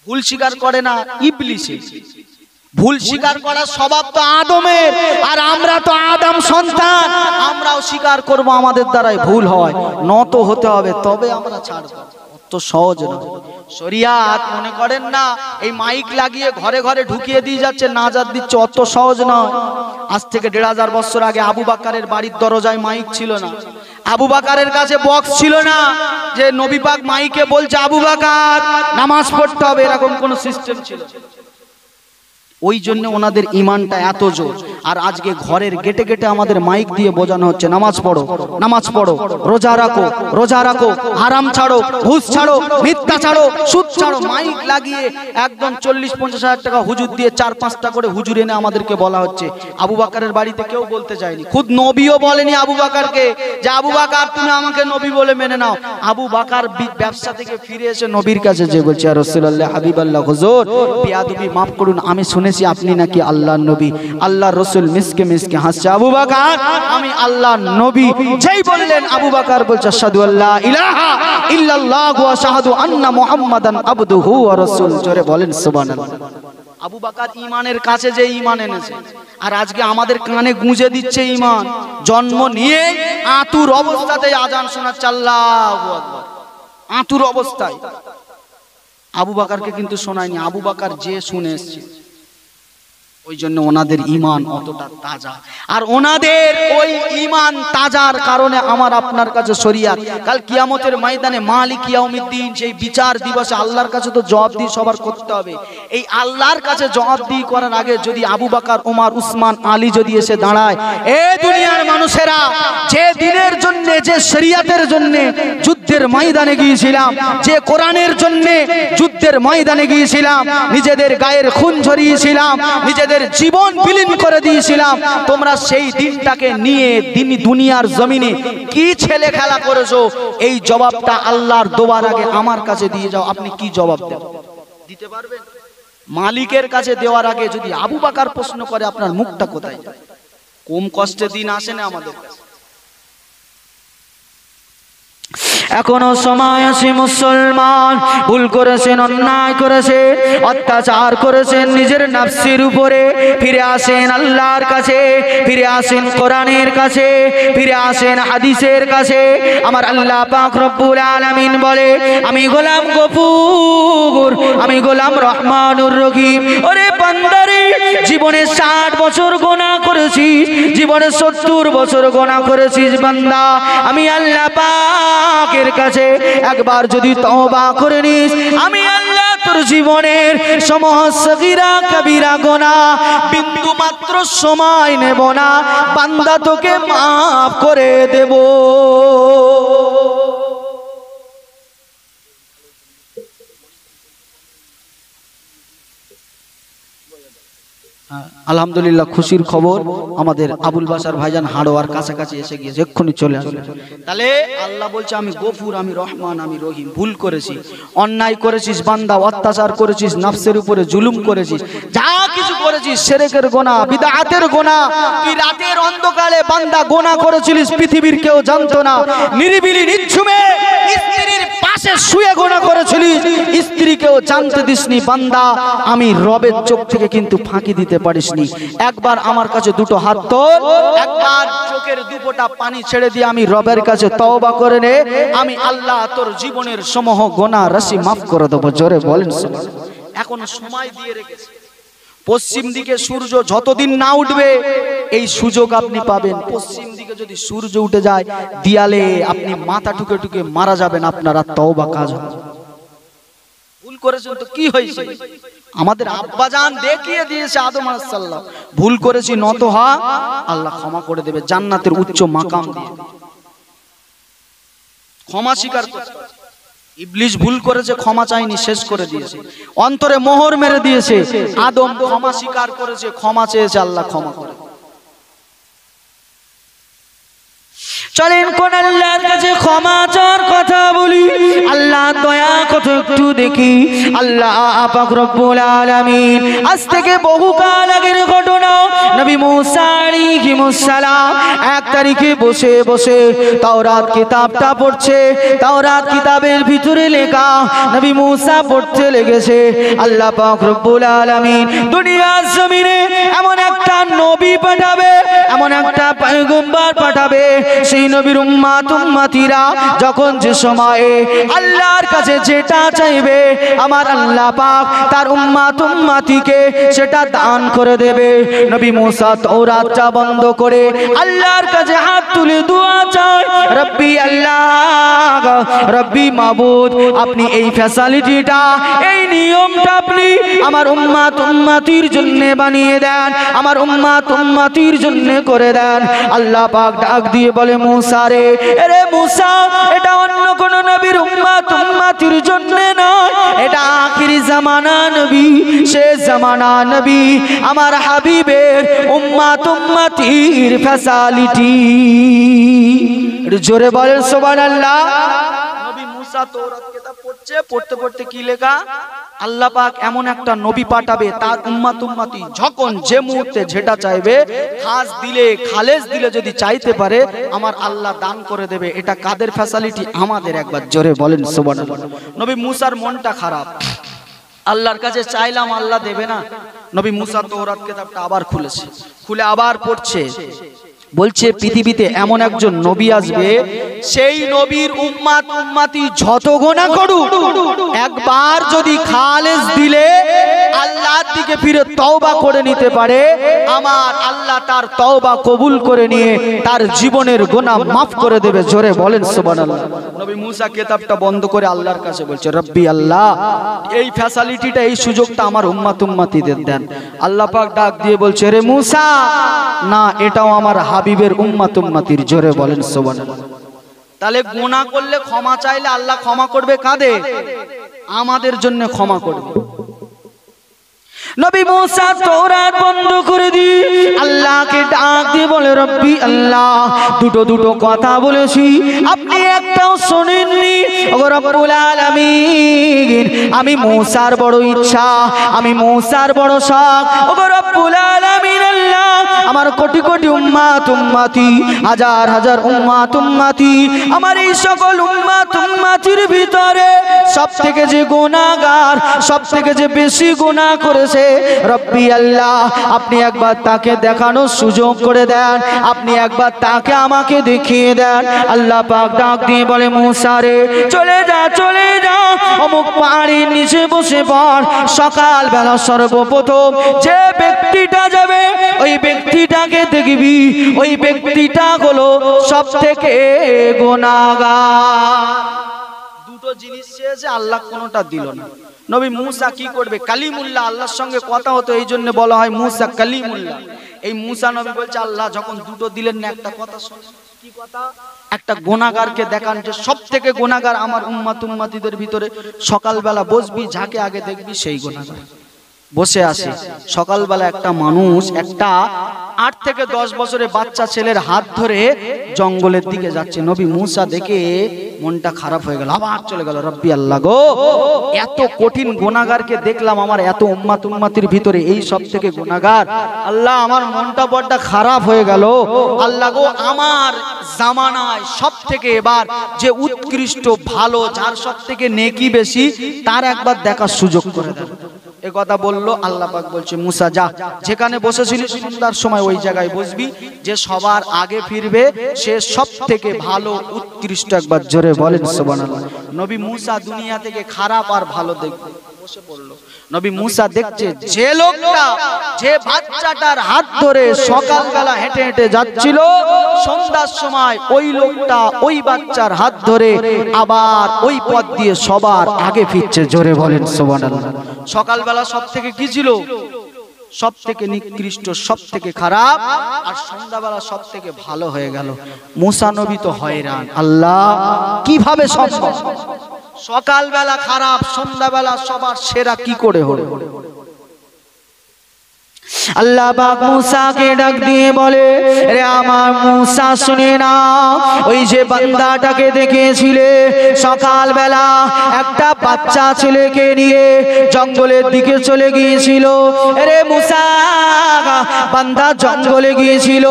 ভুল স্বীকার করে না ইবলিসে। ভুল স্বীকার করার স্বভাব তো আদমের, আর আমরা তো আদম সন্তান, আমরাও স্বীকার করব আমাদের দ্বারাই ভুল হয়, নত হতে হবে, তবে আমরা ছাড়ব। অত সহজ না শরিয়াত। মনে করেন না এই মাইক লাগিয়ে ঘরে ঘরে ঢুকিয়ে দিয়ে যাচ্ছে, নাজাত দিচ্ছে, অত সহজ নয়। আজ থেকে 1500 বছর আগে আবু বাকারের বাড়ির দরজায় মাইক ছিল না, আবু বাকারের কাছে বক্স ছিল না যে নবী পাক মাইকে বলছে আবু বাকার নামাজ পড়তে হবে, এরকম কোন সিস্টেম ছিল। ওই জন্য ওনাদের ইমানটা এত জোর। আর আজকে ঘরের গেটে গেটে আমাদের মাইক দিয়ে বোঝানো হচ্ছে নামাজ পড়ো, নামাজ পড়ো, রোজা রাখো, রোজা রাখো, হারাম ছাড়ো, ঘুষ ছাড়ো, মিথ্যা ছাড়ো, সুদ ছাড়ো। মাইক লাগিয়ে একদম 40-50 হাজার টাকা হুজুর দিয়ে 4-5টা করে হুজুর এনে আমাদেরকে বলা হচ্ছে। আবু বাকারের বাড়িতে কেউ বলতে যায়নি, খুদ নবীও বলেনি আবু বাকারকে যে আবু বাকার তুমি আমাকে নবী বলে মেনে নাও। আবু বাকার ব্যবসা থেকে ফিরে এসে নবীর কাছে যে বলছে ইয়া রাসূলুল্লাহ হাবিবাল্লাহ হুজুর বিয়াদবি মাফ করুন, আমি শুনেছি আপনি নাকি আল্লাহর নবী। আল্লাহ রসুল মিসকে মিসকে হাসছে, আবু বাকার আমি আল্লাহর নবী। যেই বললেন আবু বাকার বলছে আশহাদু আল্লা ইলাহা ইল্লাল্লাহ ওয়া আশহাদু আন্না মুহাম্মাদান আবদুহু ওয়া রাসূল। জোরে বলেন সুবহানাল্লাহ। আবু বাকার ঈমানের কাছে যে ঈমান এনেছে, আর আজকে আমাদের কানে গুঁজে দিচ্ছে ঈমান। জন্ম নিয়ে আতুর অবস্থাতেই আজান শোনাচ্ছে আল্লাহু আকবার, আতুর অবস্থায়। আবু বাকারকে কিন্তু শোনায়নি, আবু বাকার যে শুনে এসেছে। ওই জন্য ওনাদের ঈমান অতটা তাজা। আর ওনাদের ওই ঈমান তাজার কারণে আমার আপনার কাছে শরিয়াত কাল কিয়ামতের ময়দানে মালিক ইয়াউমিদ্দিন, সেই বিচার দিবসে আল্লাহর কাছে তো জবাবদিহি সবার করতে হবে। এই আল্লাহর কাছে জবাবদিহি করার আগে যদি আবু বকর, ওমর, উসমান, আলী যদি এসে দাঁড়ায়, এই দুনিয়ার মানুষেরা যে দিনের জন্য, যে শরিয়াতের জন্য যুদ্ধের ময়দানে গিয়েছিলাম, যে কোরআনের জন্য যুদ্ধের ময়দানে গিয়েছিলাম, নিজেদের গায়ের খুন ঝরিয়েছিলাম, নিজেদের জীবন বিলীন করে দিয়েছিলাম, তোমরা সেই দিনটাকে নিয়ে দুনিয়ার জমিনে কি ছেলে খেলা করেছো, এই জবাবটা আল্লাহর দোয়ার আগে আমার কাছে দিয়ে যাও। আপনি কি জবাব দিতে পারবেন? মালিকের কাছে দেওয়ার আগে যদি আবু বকর প্রশ্ন করে আপনার মুখটা কোথায় যায়? কম কষ্টে দিন আসে না আমাদের কাছে। এখনো সময় আছে মুসলমান, ভুল করেছেন, অন্যায় করেছেন, অত্যাচার করেছেন নিজের নফসের উপরে, ফিরে আসেন আল্লাহর কাছে, ফিরে আসেন কোরআনের কাছে, ফিরে আসেন হাদিসের কাছে। আমার আল্লাহ পাক রব্বুল আলামিন বলে, আমি গোলাম গফুর, আমি গোলাম রহমানুর রহিম। ওরে বান্দারে, জীবনে 60 বছর গুনাহ করেছিস, জীবনে 70 বছর গুনাহ করেছিস বান্দা, আমি আল্লাহ পাকের কাছে একবার যদি তওবা করে নিস, আমি আল্লাহ তোর জীবনের সমস্ত সগীরা কবিরা গুনাহ বিন্দু মাত্র সময় নেব না, বান্দা তোকে মাফ করে দেব। আলহামদুলিল্লাহ, খুশির খবর, আমাদের আবুল বাসার ভাইজান হাড়োয়ার কাছাকাছি এসে গিয়েছে, এক্ষুনি চলে আসবে। তাহলে আল্লাহ বলছে, আমি গফুর, আমি রহমান, আমি রহিম। ভুল করেছিস, অন্যায় করেছিস বান্দা, অত্যাচার করেছিস, নফসের উপরে জুলুম করেছিস, যা কিছু করেছিস, শিরকের গুনাহ, বিদআতের গুনাহ, তুই রাতের অন্ধকারে বান্দা গুনাহ করেছিলিস, পৃথিবীর কেউ জানতো না, নিরিবিলি নিঝুমে স্ত্রীর পাশে শুয়ে গুনাহ করেছিলিস, স্ত্রীকেও জানতে দিসনি বান্দা, আমি রবের চোখ থেকে কিন্তু ফাঁকি দিতে পারিসনি। একবার আমার কাছে দুটো হাত তোল, একবার চোখের দুপোটা পানি ছেড়ে দিয়ে আমি রবের কাছে তওবা করে নে, আমি আল্লাহ তোর জীবনের সমূহ গুনাহ রাশি মাফ করে দেব। জোরে বলেন সুবহানাল্লাহ। এখনো সময় দিয়ে রেখেছে, পশ্চিম দিকে সূর্য যতদিন না উঠবে এই সুযোগ আপনি পাবেন। পশ্চিম দিকে যদি সূর্য উঠে যায়, দিয়ালে আপনি মাথা ঠুকে ঠুকে মারা যাবেন, আপনারা তওবা কাজ হবে। ভুল করেছেন তো কি হয়েছে? আমাদের আব্বাজান দেখিয়ে দিয়েছে আদম আলাইহিস সালাম, ভুল করেছি নত হ, আল্লাহ ক্ষমা করে দেবে, জান্নাতের উচ্চ মাকাম দিয়ে। ক্ষমা স্বীকার করতে, ইবলিস ভুল করেছে, ক্ষমা চাইনি, শেষ করে দিয়েছে, অন্তরে মোহর মেরে দিয়েছে। আদম ক্ষমা স্বীকার করেছে, ক্ষমা চেয়েছে, আল্লাহ ক্ষমা করে। চলেন কোন আল্লাহর কাছে ক্ষমা চাওয়ার কথা বলি, আল্লাহ দয়া কত একটু দেখি। আল্লাহ পাক রব্বুল আলামিন, আজ থেকে বহুকাল আগের ঘটনা, নবী মুসা আলাইহিস সালাম 1 তারিখে বসে বসে তাওরাত কিতাবটা পড়ছে। তাওরাত কিতাবের ভিতরে লেখা, নবী মুসা পড়তে লেগেছে, আল্লাহ পাক রব্বুল আলামিন দুনিয়ার জমিনে এমন একটা নবী পাঠাবে, এমন একটা পয়গম্বর পাঠাবে, সেই নবীর উম্মত উম্মতিরা যখন যে সময়ে আল্লাহর কাছে যেটা চাইবে, আমার আল্লাহ পাক তার উম্মত উম্মতিকে সেটা দান করে দেবে। নবী মুসা তাওরাতটা বন্ধ করে আল্লাহর কাছে হাত তুলে দোয়া চায়, রব্বি আল্লাহ, রব্বি মাবুদ, আপনি এই ফ্যাসিলিটিটা, এই নিয়মটা আপনি আমার উম্মত উম্মতির জন্য বানিয়ে দেন, আমার উম্মত উম্মতির জন্য করে দেন। আল্লাহ পাক ডাক দিয়ে বলে, মুসা রে, এরে মুসা, এটা অন্য কোন নবীর উম্মত উম্মতির জন্য নয়, এটা আখিরি জামানা নবী, শেষ জামানা নবী, আমার হাবিবের উম্মত উম্মতির ফ্যাসিলিটি। জোরে বলেন সুবহানাল্লাহ। নবী মুসা তাওরাত কিতাব পড়ছে, পড়তে পড়তে কি লেখা, আল্লাহ পাক এমন একটা নবী পাঠাবে, তার উম্মত উম্মতি যখন যে মুহূর্তে যেটা চাইবে, খাস দিলে খালেস দিলে যদি চাইতে পারে, আমার আল্লাহ দান করে দেবে। এটা কাদের ফ্যাসিলিটি? আমাদের। একবার জোরে বলেন সুবহানাল্লাহ। নবী মুসার মনটা খারাপ, আল্লাহর কাছে চাইলাম, আল্লাহ দেবে না। নবী মুসা তাওরাত কিতাবটা আবার খুলেছে, খুলে আবার পড়ছে, বলছে পৃথিবীতে এমন একজন নবী আসবে, সেই নবীর উম্মত উম্মতি যত গুনাহ করুক, একবার যদি খালেস দিলে আল্লাহর দিকে ফিরে তওবা করে নিতে পারে, আমার আল্লাহ তার তওবা কবুল করে নিয়ে তার জীবনের গুনাহ মাফ করে দেবে। জোরে বলেন সুবহানাল্লাহ। নবী মুসা কিতাবটা বন্ধ করে আল্লাহর কাছে বলছে, রব্বি আল্লাহ, এই ফ্যাসিলিটিটা, এই সুযোগটা আমার উম্মত উম্মতিদের দেন। আল্লাহ পাক ডাক দিয়ে বলছে, রে মুসা, না, এটাও আমার হাবিবের উম্মত উম্মতির। জোরে বলেন সুবহানাল্লাহ। তাহলে গুনাহ করলে ক্ষমা চাইলে আল্লাহ ক্ষমা করবে কাদের? আমাদের জন্য ক্ষমা করবে। নবী মুসা তাওরাত বন্ধ করে দিয়ে আল্লাহকে ডাক দিয়ে বলে, রব্বি আল্লাহ, দুটো দুটো কথা বলেছি, আপনি একটাও শোনেননি। ওগো রব্বুল আলামিন, আমি মুসার বড় ইচ্ছা, আমি মুসার বড় শখ, ওগো রব্বুল আলামিন আল্লাহ, আমার কোটি কোটি উম্মাত উম্মতি, হাজার হাজার উম্মাত উম্মতি, আমার এই সকল উম্মাত উম্মতির ভিতরে সবথেকে যে গুনাহগার, সবথেকে যে বেশি গুনাহ করেছে রব্বি আল্লাহ, আপনি একবার তাকে দেখানোর সুযোগ করে দেন, আপনি একবার তাকে আমাকে দেখিয়ে দেন। আল্লাহ পাক ডাক দিয়ে বলে মুসা রে চলে যা, চলে যা, অমুক পাহাড়ের নিচে বসে পড়। সকালবেলা সর্বপ্রথম যে ব্যক্তিটা যাবে ওই ব্যক্তিটাকে দেখবি, ওই ব্যক্তিটা হলো সবথেকে গুনাহগার। দুটো জিনিস চেয়েছে, আল্লাহ কোনোটা দিল না। নবী মুসা কি করবে? কালিমুল্লাহ, আল্লাহর সঙ্গে কথা হতো, এই জন্য বলা হয় মুসা কালিমুল্লাহ। এই মুসা নবী বলছে আল্লাহ যখন দুটো দিলেন না, একটা কথা শোনেন। কি কথা? একটা গুনাহগারকে দেখান যে সবথেকে গুনাহগার আমার উম্মত উম্মতিদের ভিতরে। সকালবেলা বসবি, যাকে আগে দেখবি সেই গুনাহগার বসে আসে। সকালবেলা একটা মানুষ একটা 8 থেকে 10 বছরের বাচ্চা ছেলের হাত ধরে জঙ্গলের দিকে যাচ্ছে। নবী মুসা দেখে মনটা খারাপ হয়ে গেল, আবার চলে গেল। রব্বি আল্লাহ গো, এত কঠিন গুনাহগারকে দেখলাম আমার এত উম্মত উম্মতির ভিতরে, এই সব থেকে গুনাহগার। আল্লাহ আমার মনটা বড় খারাপ হয়ে গেল। আল্লাহ গো, আমার জামানায় সব থেকে এবার যে উৎকৃষ্ট ভালো, যার সব থেকে নেকি বেশি, তার একবার দেখার সুযোগ করে দেন। এ কথা বললো। আল্লাহ পাক বলছে মুসা যা, যেখানে বসেছিলি সন্ধ্যার সময় ওই জায়গায় বসবি, যে সবার আগে ফিরবে সে সব থেকে ভালো উৎকৃষ্ট। একবার জোরে বলেন সুবহানাল্লাহ। নবী মুসা দুনিয়া থেকে খারাপ আর ভালো দেখবে, বসে পড়লো। নবী মুসা দেখছে যে লোকটা, যে বাচ্চাটার হাত ধরে সকালবেলা হেঁটে হেঁটে যাচ্ছিল, সন্ধ্যার সময় ওই লোকটা ওই বাচ্চার হাত ধরে আবার ওই পথ দিয়ে সবার আগে ফিরছে। জোরে বলেন সুবহানাল্লাহ। সকালবেলা সব থেকে কি ছিল? সব থেকে নিকৃষ্ট, সব থেকে খারাপ, আর সন্ধ্যাবেলা সব থেকে ভালো হয়ে গেল। মুসা নবী তো হয়রান, আল্লাহ কিভাবে সম্ভব? সকালবেলা খারাপ, সন্ধ্যাবেলা সবার সেরা, কি করে হলো? আল্লাহ পাক মুসাকে ডাক দিয়ে বলে রে আমার মুসা শুনে না, ওই যে বান্দাটাকে দেখেছিলে সকালবেলা একটা বাচ্চা ছেলেকে নিয়ে জঙ্গলের দিকে চলে গিয়েছিল। রে মুসা, বান্দা জঙ্গলে গিয়েছিল,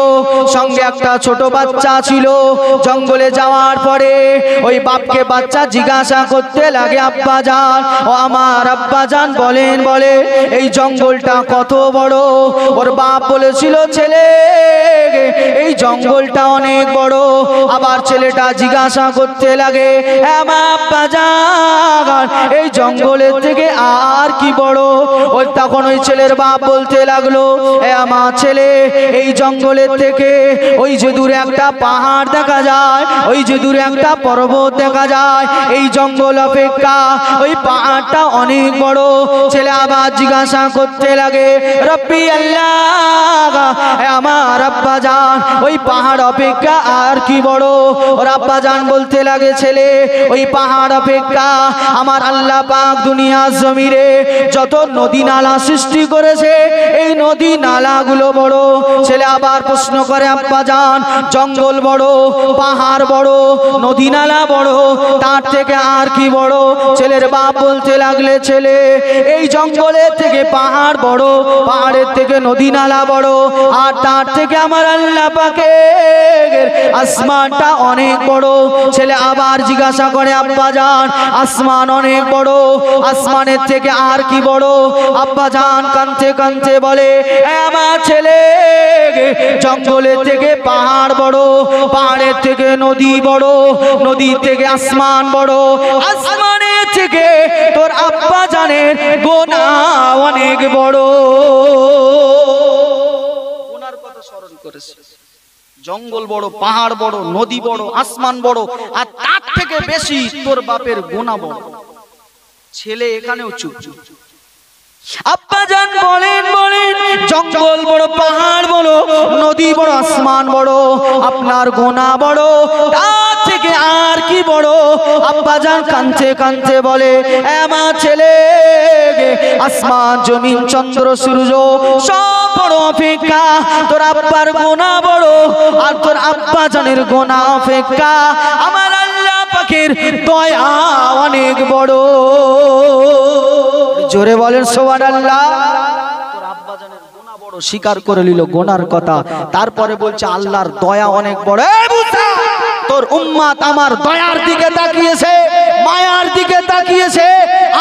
সঙ্গে একটা ছোট বাচ্চা ছিল। জঙ্গলে যাওয়ার পরে ওই বাপকে বাচ্চা জিজ্ঞাসা করতে লাগে, আব্বা জান, ও আমার আব্বা জান বলেন, বলে এই জঙ্গলটা কত বড়? ওর বাপ বলেছিল ছেলে এই জঙ্গলটা অনেক বড়। আবার ছেলেটা জিজ্ঞাসা করতে লাগে, আব্বা জান এই জঙ্গলের থেকে আর কি বড়? ওই তখন ওই ছেলের বাপ বলতে লাগলো, আমার ছেলে এই জঙ্গলের থেকে ওই যে দূরে একটা পাহাড় দেখা যায়, ওই যে দূরে একটা পর্বত দেখা যায়, এই জঙ্গল অপেক্ষা ওই পাহাড়টা অনেক বড়। ছেলে আবার জিজ্ঞাসা করতে লাগে, রব্বি আল্লাহ, আমার আব্বা জান ওই পাহাড় অপেক্ষা আর কি বড়? ওর আব্বা জান বলতে লাগে, ছেলে ওই পাহাড় অপেক্ষা আমার আল্লাহ পাক দুনিয়ার জমিনে যত নদী নালা সৃষ্টি করেছে এই নদী নালাগুলো বড়। ছেলে আবার প্রশ্ন করে, আব্বা জান জঙ্গল বড়, পাহাড় বড়, নদী নালা বড়, তার থেকে আর কি বড়? ছেলের বাপ বলতে লাগলে, ছেলে এই জঙ্গলের থেকে পাহাড় বড়, পাহাড়ের থেকে নদী নালা বড়, আর তার থেকে আমার আল্লাহ পাকের আসমানটা অনেক বড়। ছেলে আবার জিজ্ঞাসা করে, আব্বা জান আসমান অনেক বড়, আসমানের থেকে আর কি বড়? আব্বা জান কাঁদতে কাঁদতে বলে, আমার ছেলে জঙ্গলের থেকে পাহাড় বড়, পাহাড়ের থেকে নদী বড়, নদীর থেকে আসমান বড়, আসমানের থেকে তোর আব্বা জানের গোনাহ অনেক বড়। গোনার কথা স্মরণ করেছে। জঙ্গল বড়, পাহাড় বড়, নদী বড়, আসমান বড়, আর তার থেকে বেশি তোর বাপের গোনাহ বড়। ছেলে এখানেও চুপ। আব্বা জান বলেন, বলেন জঙ্গল বড়, পাহাড় বড়, নদী বড়, আসমান বড়, আপনার গোনাহ বড়, তার থেকে আর কি বড়? আব্বা জান কাঁদতে কাঁদতে বলে, আমার ছেলে আসমান জমিন চন্দ্র সূর্য সব বড় অপেক্ষা তোর আব্বার গোনাহ বড়, আর তোর আব্বা জানের গোনাহ অপেক্ষা আমার আল্লাহ পাকের দয়া অনেক বড়। জোরে বলেন সুবহানাল্লাহ। তোর আব্বা জানের গোনাহ বড়, স্বীকার করে নিল গোনার কথা। তারপরে বলছে আল্লাহর দয়া অনেক বড়। এই মুসা, তোর উম্মত আমার দয়ার দিকে তাকিয়েছে, মায়ার দিকে তাকিয়েছে,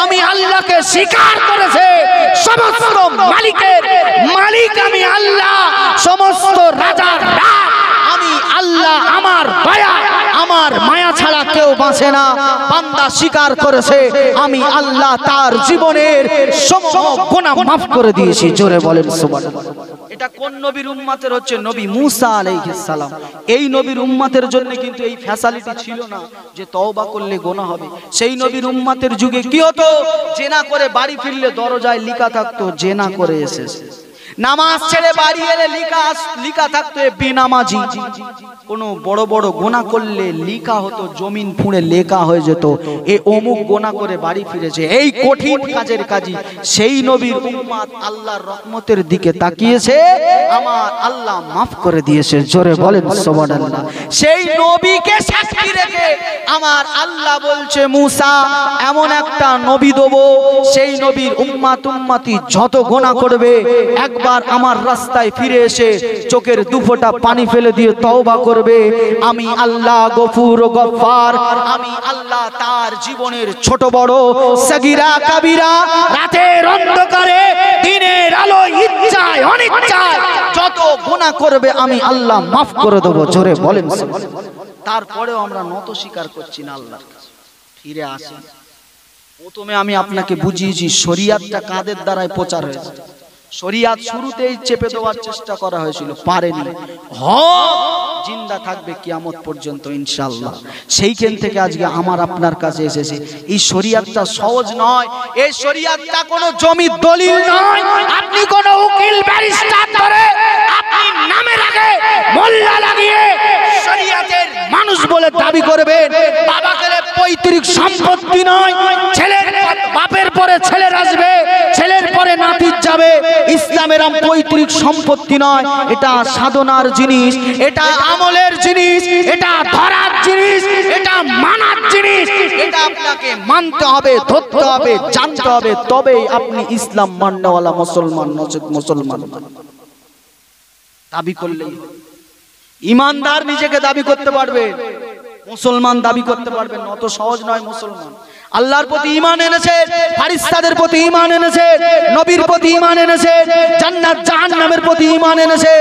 আমি আল্লাহকে স্বীকার করেছে। সমস্ত মালিকের মালিক আমি আল্লাহ, সমস্ত রাজার রাজ আমি আল্লাহ, আমার দয়া আমার মায়া ছাড়া কেউ বাঁচে না। বান্দা স্বীকার করেছে আমি আল্লাহ তার জীবনের সমস্ত গুনাহ মাফ করে দিয়েছি। জোরে বলেন সুবহানাল্লাহ। এটা কোন নবীর উম্মতের হচ্ছে? নবী মুসা আলাইহিস সালাম। এই নবীর উম্মতের জন্য কিন্তু এই ফ্যাসিলিটি ছিল না যে তওবা করলে গুনাহ হবে। সেই নবীর উম্মতের যুগে কি হতো? জেনা করে বাড়ি ফিরলে দরজায় লেখা থাকতো জেনা করে এসেছে। নামাজ ছেড়ে বাড়ি এলে লিখা থাকতো বেনামাজি। কোন বড় বড় গোনা করলে লিখা হতো, জমিন ফুঁড়ে লেখা হয়ে যেত এ অমুক গোনা করে বাড়ি ফিরেছে। এই কঠিন কাজের কাজী সেই নবীর উম্মত আল্লাহর রহমতের দিকে তাকিয়েছে, আমার আল্লাহ মাফ করে দিয়েছে। জোরে বলেন সুবহানাল্লাহ। সেই নবীকে সাক্ষী রেখে আমার আল্লাহ বলছে মুসা এমন একটা নবী দেব, সেই নবীর উম্মতি যত গোনা করবে একবার আমার রাস্তায় ফিরে এসে চোখের দুফোঁটা পানি ফেলে দিয়ে তওবা করবে, আমি আল্লাহ গফুর ও গফফার, আমি আল্লাহ তার জীবনের ছোট বড় সগীরা কাবিরা রাতের অন্ধকারে দিনের আলো ইচ্ছায় অনিচ্ছায় যত গুনাহ করবে আমি আল্লাহ মাফ করে দেব। জোরে বলেন। তারপরেও আমরা নত স্বীকার করছি না আল্লাহর কাছে। ফিরে আসেন। প্রথমে আমি আপনাকে বুঝিয়েছি শরীয়তটা কাদের দ্বারাই প্রচার হয়েছে। শরীয়ত শুরুতেই চেপে দেওয়ার চেষ্টা করা হয়েছিল, পারেনি। হক জিন্দা থাকবে কিয়ামত পর্যন্ত ইনশাআল্লাহ। সেইখান থেকে আজকে আমার আপনার কাছে এসেছি। এই শরীয়তটা সহজ নয়, এই শরীয়তটা কোনো জমির দলিল নয়। আপনি কোনো উকিল ব্যারিস্টার ধরে আপনি নামের আগে মোল্লা লাগিয়ে শরীয়তের মানুষ বলে দাবি করবেন। বাবাকে পৈতৃক সম্পত্তি নয়, ছেলের বাপের পরে ছেলের আসবে, ছেলের পরে নাতির যাবে। ইসলামের পৈতৃক সম্পত্তি নয়, এটা সাধনার জিনিস, এটা আমলের জিনিস, এটা ধরার জিনিস, এটা মানার জিনিস। এটা আপনাকে মানতে হবে, ধরতে হবে, জানতে হবে, তবেই আপনি ইসলাম মাননেওয়ালা মুসলমান। মুসলমান দাবি করলেই ইমানদার নিজেকে দাবি করতে পারবে, মুসলমান দাবি করতে পারবেন। অত সহজ নয় মুসলমান। আল্লাহর প্রতি ঈমান এনেছে, ফেরেশতাদের প্রতি ঈমান এনেছে, নবীর প্রতি ঈমান এনেছে, জান্নাত জাহান্নামের প্রতি ঈমান এনেছে।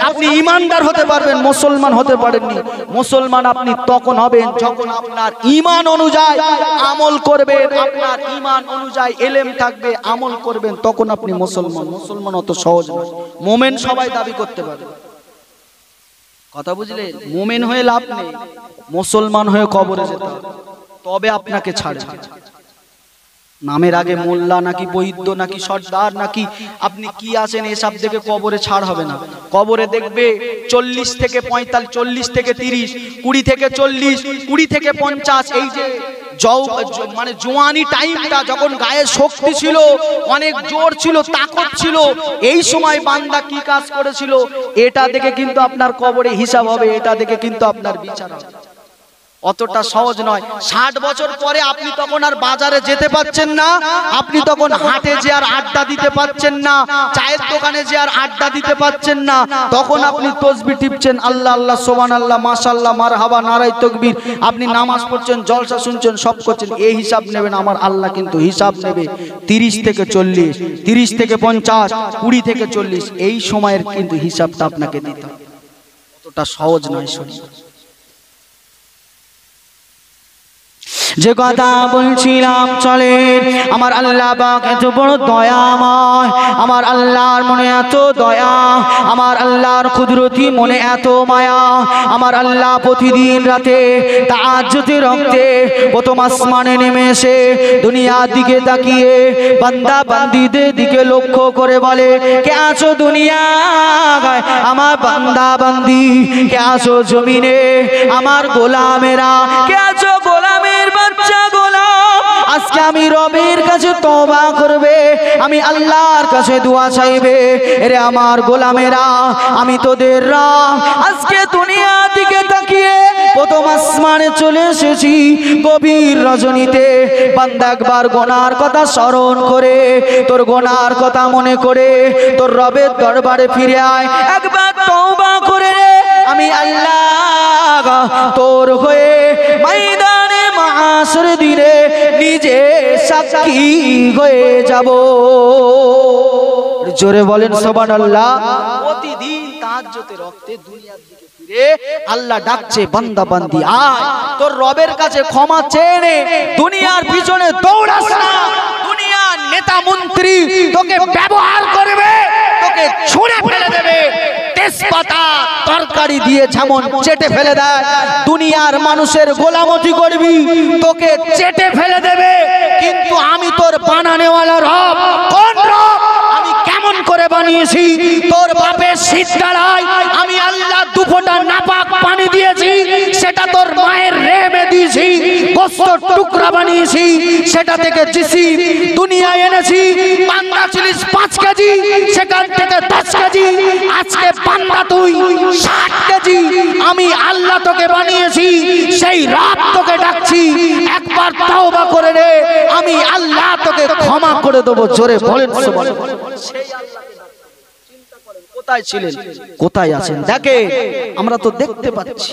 আপনি ঈমানদার হতে পারবেন, মুসলমান হতে পারেননি। মুসলমান আপনি তখন হবেন যখন আপনার ঈমান অনুযায়ী আমল করবেন, আপনার ঈমান অনুযায়ী ইলম থাকবে, আমল করবেন, তখন আপনি মুসলমান। মুসলমান অত সহজ নয়। মুমিন সবাই দাবি করতে পারে। কথা বুঝলেন? মুমিন হয়ে লাভ নেই, মুসলমান হয়ে কবরে যেতে হবে, তবে আপনাকে ছাড়বে। নামের আগে মোল্লা নাকি বৈদ্য নাকি সর্দার নাকি আপনি কি আছেন এসব দেখে কবরে ছাড় হবে না। কবরে দেখবে 40 থেকে 45, 40 থেকে 30, 20 থেকে 40, 20 থেকে 50, এই যে মানে জওয়ানি টাইমটা যখন গায়ে শক্তি ছিল, অনেক জোর ছিল, তাকত ছিল, এই সময় বান্দা কি কাজ করেছিল এটা দেখে কিন্তু আপনার কবরে হিসাব হবে, এটা দেখে কিন্তু আপনার বিচার হবে। অতটা সহজ নয়। 60 বছর পরে আপনি তখন আর বাজারে যেতে পাচ্ছেন না, আপনি তখন হাটে যে আর আড্ডা দিতে পাচ্ছেন না, চায়ের দোকানে যে আর আড্ডা দিতে পাচ্ছেন না, তখন আপনি তাসবিহ টিপছেন, আল্লাহ আল্লাহ সুবহানাল্লাহ মাশাআল্লাহ মারহাবা নারায়ে তাকবীর, আপনি নামাজ পড়ছেন, জলসা শুনছেন, সব করছেন। এই হিসাব নেবেন আমার আল্লাহ, কিন্তু হিসাব নেবে 30 থেকে 40, 30 থেকে 50, 20 থেকে 40, এই সময়ের কিন্তু হিসাবটা আপনাকে দিতে হবে। অতটা সহজ নয়। শুনি যে কথা বলছিলাম চলেন, আমার আল্লাহ পাক এত বড় দয়াময়, আমার আল্লাহর মনে এত দয়া, আমার আল্লাহর কুদরতি মনে এত মায়া। আমার আল্লাহ প্রতিদিন রাতে তাহাজ্জুদের রক্তে প্রথম আসমানে নেমে এসে দুনিয়ার দিকে তাকিয়ে বান্দা বান্দীদের দিকে লক্ষ্য করে বলে, কে আছো দুনিয়ায় আমার বান্দা বান্দি, কে আছো জমিনে আমার গোলামেরা, কে আছো গোলামের বাচ্চা গোলাম, আজকে আমি রবের কাছে তওবা করবে, আমি আল্লাহর কাছে দোয়া চাইবে। এরে আমার গোলামেরা, আমি তোদের রব আজকে দুনিয়া দিকে তাকিয়ে প্রথম আসমানে চলে এসেছি। গভীর রজনীতে বান্দা একবার গুনার কথা স্মরণ করে, তোর গুনার কথা মনে করে তোর রবের দরবারে ফিরে আয়, একবার তওবা করে রে। আমি আল্লাহ তোর হয়ে ময়দানে মাহশর দিনে নিজে সাক্ষী হয়ে যাব। জোরে বলেন সুবহানাল্লাহ। প্রতিদিন তাহাজ্জুদের রক্তে দুনিয়ার দিকে ফিরে আল্লাহ ডাকছে, বান্দা বান্দি আয় তোর রবের কাছে ক্ষমা চেয়ে নে। দুনিয়ার পিছনে দৌড়াস না। দুনিয়ার নেতা মন্ত্রী তোকে ব্যবহার করবে, তোকে ছুঁড়ে ফেলে দেবে, তেজপাতা তরকারি দিয়ে যেমন চেটে ফেলে দেয়। দুনিয়ার মানুষের গোলামতি করবি, তোকে চেটে ফেলে দেবে। কিন্তু আমি তোর বানানেওয়ালা রব। কোন রব? আমি কেমন করে বানিয়েছি? তোর বাপের শীতকালায় আমি আল্লাহ দুফোঁটা নাপাক পানি দিয়েছি, সেটা তোর মায়ের রেমে দিয়েছি। গোশত টুকরা বানিয়েছি, সেটা থেকে জিসিম দুনিয়ায় এনেছি। বান্দা ছিলিস 5 কেজি, সেখান থেকে 10 কেজি। আজকে বান্দা তুই 60 কেজি। আমি আল্লাহ তোকে বানিয়েছি, সেই রব তোকে ডাকছি, একবার তওবা করে নে, আমি আল্লাহ তোকে ক্ষমা করে দেবো। জোরে বলেন সুবহানাল্লাহ। সেই আল্লাহকে চিন্তা করেন, কোথায় ছিলেন, কোথায় আছেন? দেখে আমরা তো দেখতে পাচ্ছি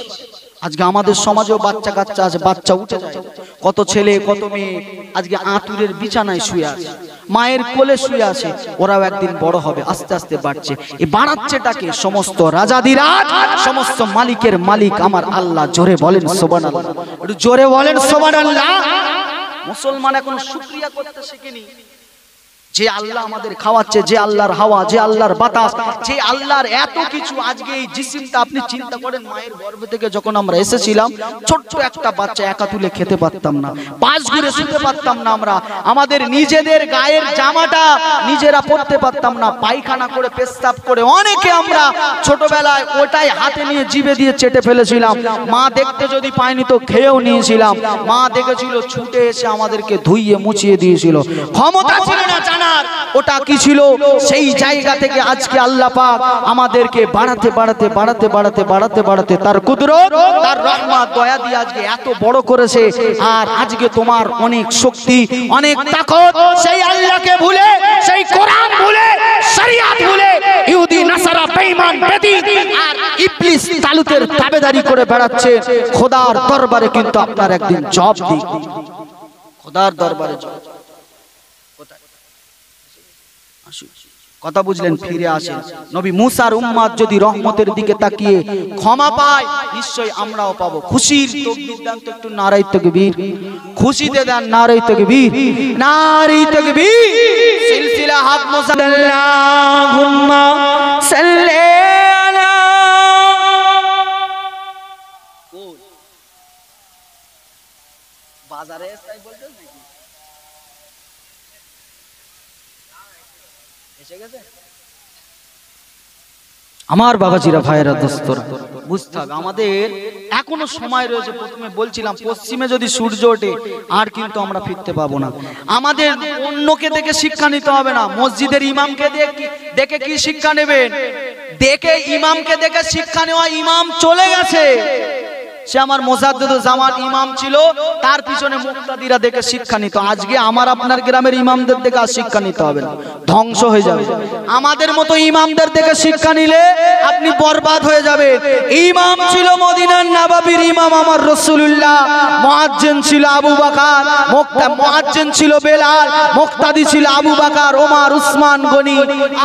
আজকে আমাদের সমাজেও বাচ্চা কাচ্চা আছে, বাচ্চা উঠে যায়। কত ছেলে কত মেয়ে আজকে আঁতুরের বিছানায় শুয়ে আছে, মায়ের কোলে শুয়ে আছে। ওরাও একদিন বড় হবে, আস্তে আস্তে বাড়ছে। এই বাড়াচ্ছেটাকে সমস্ত রাজাদিরাজ, সমস্ত মালিকের মালিক আমার আল্লাহ। জোরে বলেন সুবহানাল্লাহ। একটু জোরে বলেন সুবহানাল্লাহ। মুসলমান এখনো শুকরিয়া করতে শিখেনি। যে আল্লাহ আমাদের খাওয়াচ্ছে, যে আল্লাহর হাওয়া, যে আল্লাহর বাতাস, যে আল্লাহর এত কিছু। আজকে এই জিসিমটা আপনি চিন্তা করেন, মায়ের গর্ভ থেকে যখন আমরা এসেছিলাম, ছোট্ট একটা বাচ্চা একা তুলে খেতে পারতাম না, পাশ ঘুরে শুতে পারতাম না। আমরা আমাদের নিজেদের গায়ের জামাটা নিজেরা পরতে পারতাম না, পায়খানা করে পেশাব করে অনেকে আমরা ছোটবেলায় ওটাই হাতে নিয়ে জিভে দিয়ে চেটে ফেলেছিলাম। মা দেখতে যদি পায়নি তো খেয়েও নিয়েছিলাম। মা দেখেছিল, ছুটে এসে আমাদেরকে ধুইয়ে মুছিয়ে দিয়েছিল। ক্ষমতা ছিল না জানার ওটা কি ছিল। সেই জায়গা থেকে আজকে আল্লাহ পাক আমাদেরকে বাড়াতে বাড়াতে বাড়াতে বাড়াতে বাড়াতে বাড়াতে তার কুদরত, তার রহমত, দয়া দিয়ে আজকে এত বড় করেছে। আর আজকে তোমার অনেক শক্তি, অনেক তাকত। সেই আল্লাহকে ভুলে, সেই কোরআন ভুলে, শরিয়ত ভুলে ইহুদি নাসারা বেঈমান বেদিন আর ইবলিস তালুতের তাবেদারি করে বেড়াচ্ছে। খোদার দরবারে কিন্তু আপনার একদিন জবাব দিই, খোদার দরবারে জবাব। কথা বুঝলেন? ফিরে আসেন। নবী মুসার উম্মত যদি রহমতের দিকে তাকিয়ে ক্ষমা পায়, নিশ্চয়ই আমরাও পাবো। খুশির তাকবীর দেন তো একটু, নারায়ে তাকবীর। খুশিতে দেন নারায়ে তাকবীর, নারায়ে তাকবীর। সিলসিলা হক মুসাল্লাহুম্মা সাল্লি আলা। বাজারে তাই বলছো নাকি? আমার বাবাজিরা, ভাইয়েরা, দোস্তরা, বুঝতে হবে আমাদের এখনো সময় রয়েছে। প্রথমে বলছিলাম, পশ্চিমে যদি সূর্য ওঠে আর কিন্তু আমরা ফিরতে পাবো না। আমাদের অন্যকে দেখে শিক্ষা নিতে হবে না। মসজিদের ইমামকে দেখে কি শিক্ষা নেবেন? দেখে ইমামকে দেখে শিক্ষা নেওয়া, ইমাম চলে গেছে। সে আমার মোসাদ্দেদুল জামান ইমাম ছিল, তার পিছনে মুক্তাদিরা দেখে শিক্ষা নিত। আজকে আমার আপনার গ্রামের ইমামদের দেখে আর শিক্ষা নিতে হবে না, ধ্বংস হয়ে যাবে। আমাদের মতো ইমামদের দেখে শিক্ষা নিলে আপনি বরবাদ হয়ে যাবে। ইমাম ছিল মদিনার নববীর ইমাম আমার রাসূলুল্লাহ, মুয়াজ্জিন ছিল আবু বকর, মুয়াজ্জিন ছিল বেলাল, মুক্তাদি ছিল আবু বকর, ওমর, উসমান গনি।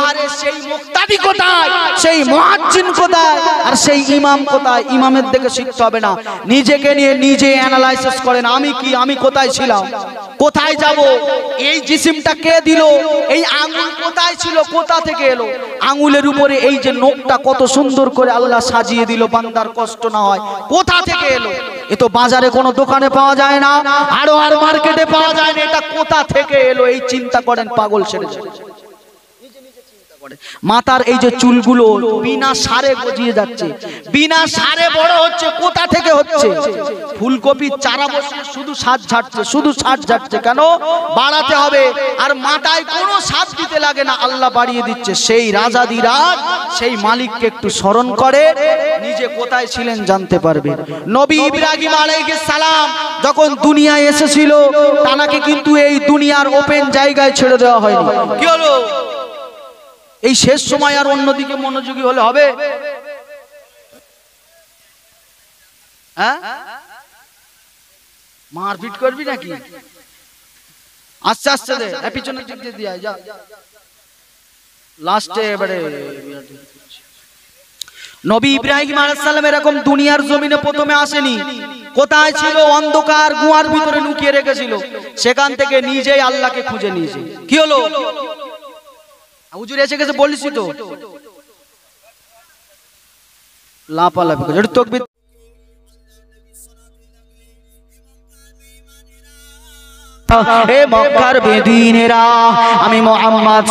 আরে সেই মুক্তাদি কোথায়, সেই মুয়াজ্জিন কোথায়, আর সেই ইমাম কোথায়? ইমামের দেখে শিখতে হবে না। নিজেকে নিয়ে নিজে অ্যানালাইসিস করেন, আমি কি, আমি কোথায় ছিলাম, কোথায় যাব, এই জিসিমটা কে দিল, এই আঙ্গুল কোথায় ছিল, কোথা থেকে এলো, আঙ্গুলের উপরে এই যে নখটা কত সুন্দর করে আল্লাহ সাজিয়ে দিল, বান্দার কষ্ট না হয়, কোথা থেকে এলো? এ তো বাজারে কোনো দোকানে পাওয়া যায় না, আরো আর মার্কেটে পাওয়া যায় না। এটা কোথা থেকে এলো? এই চিন্তা করেন, পাগল সেরে। নিজে নিজে চিন্তা মাথার এই যে চুলগুলো বিনা সারে গজিয়ে যাচ্ছে, বিনা সারে বড় হচ্ছে। কোথা থেকে হচ্ছে? ফুলকপির চারা বসিয়ে শুধু সাজ ঝাড়ছে, শুধু সাজ ঝাড়ছে। কেন? বাড়াতে হবে। আর মাথায় কোনো সাজ দিতে লাগে না, আল্লাহ বাড়িয়ে দিচ্ছে। সেই রাজাদিরাজ সেই মালিককে একটু স্মরণ করে নিজে কোথায় ছিলেন জানতে পারবে। নবী ইব্রাহিম আলাইহিস সালাম যখন দুনিয়ায় এসেছিল, তানাকে কিন্তু এই দুনিয়ার ওপেন জায়গায় ছেড়ে দেওয়া হয়নি। কি হলো? এই শেষ সময় আর অন্যদিকে মনোযোগী হলে হবে? হ্যাঁ, মারপিট করবি নাকি? আস্তে আস্তে দে, পিছনের দিক দিয়ে দিয়ে যা। লাস্টে এবারে নবী ইব্রাহিম আলাইহিস সালাম এরকম দুনিয়ার জমিনে প্রথমে আসেনি। কোথায় ছিল? অন্ধকার গুহার ভিতরে লুকিয়ে রেখেছিল। সেখান থেকে নিজেই আল্লাহকে খুঁজে নিয়েছে। কি হলো? হুজুর এসে গেছে বলিস তো, লাপালাপি করে তাকবীর। এ মক্কার বেদুইনেরা, আমি মুহাম্মদ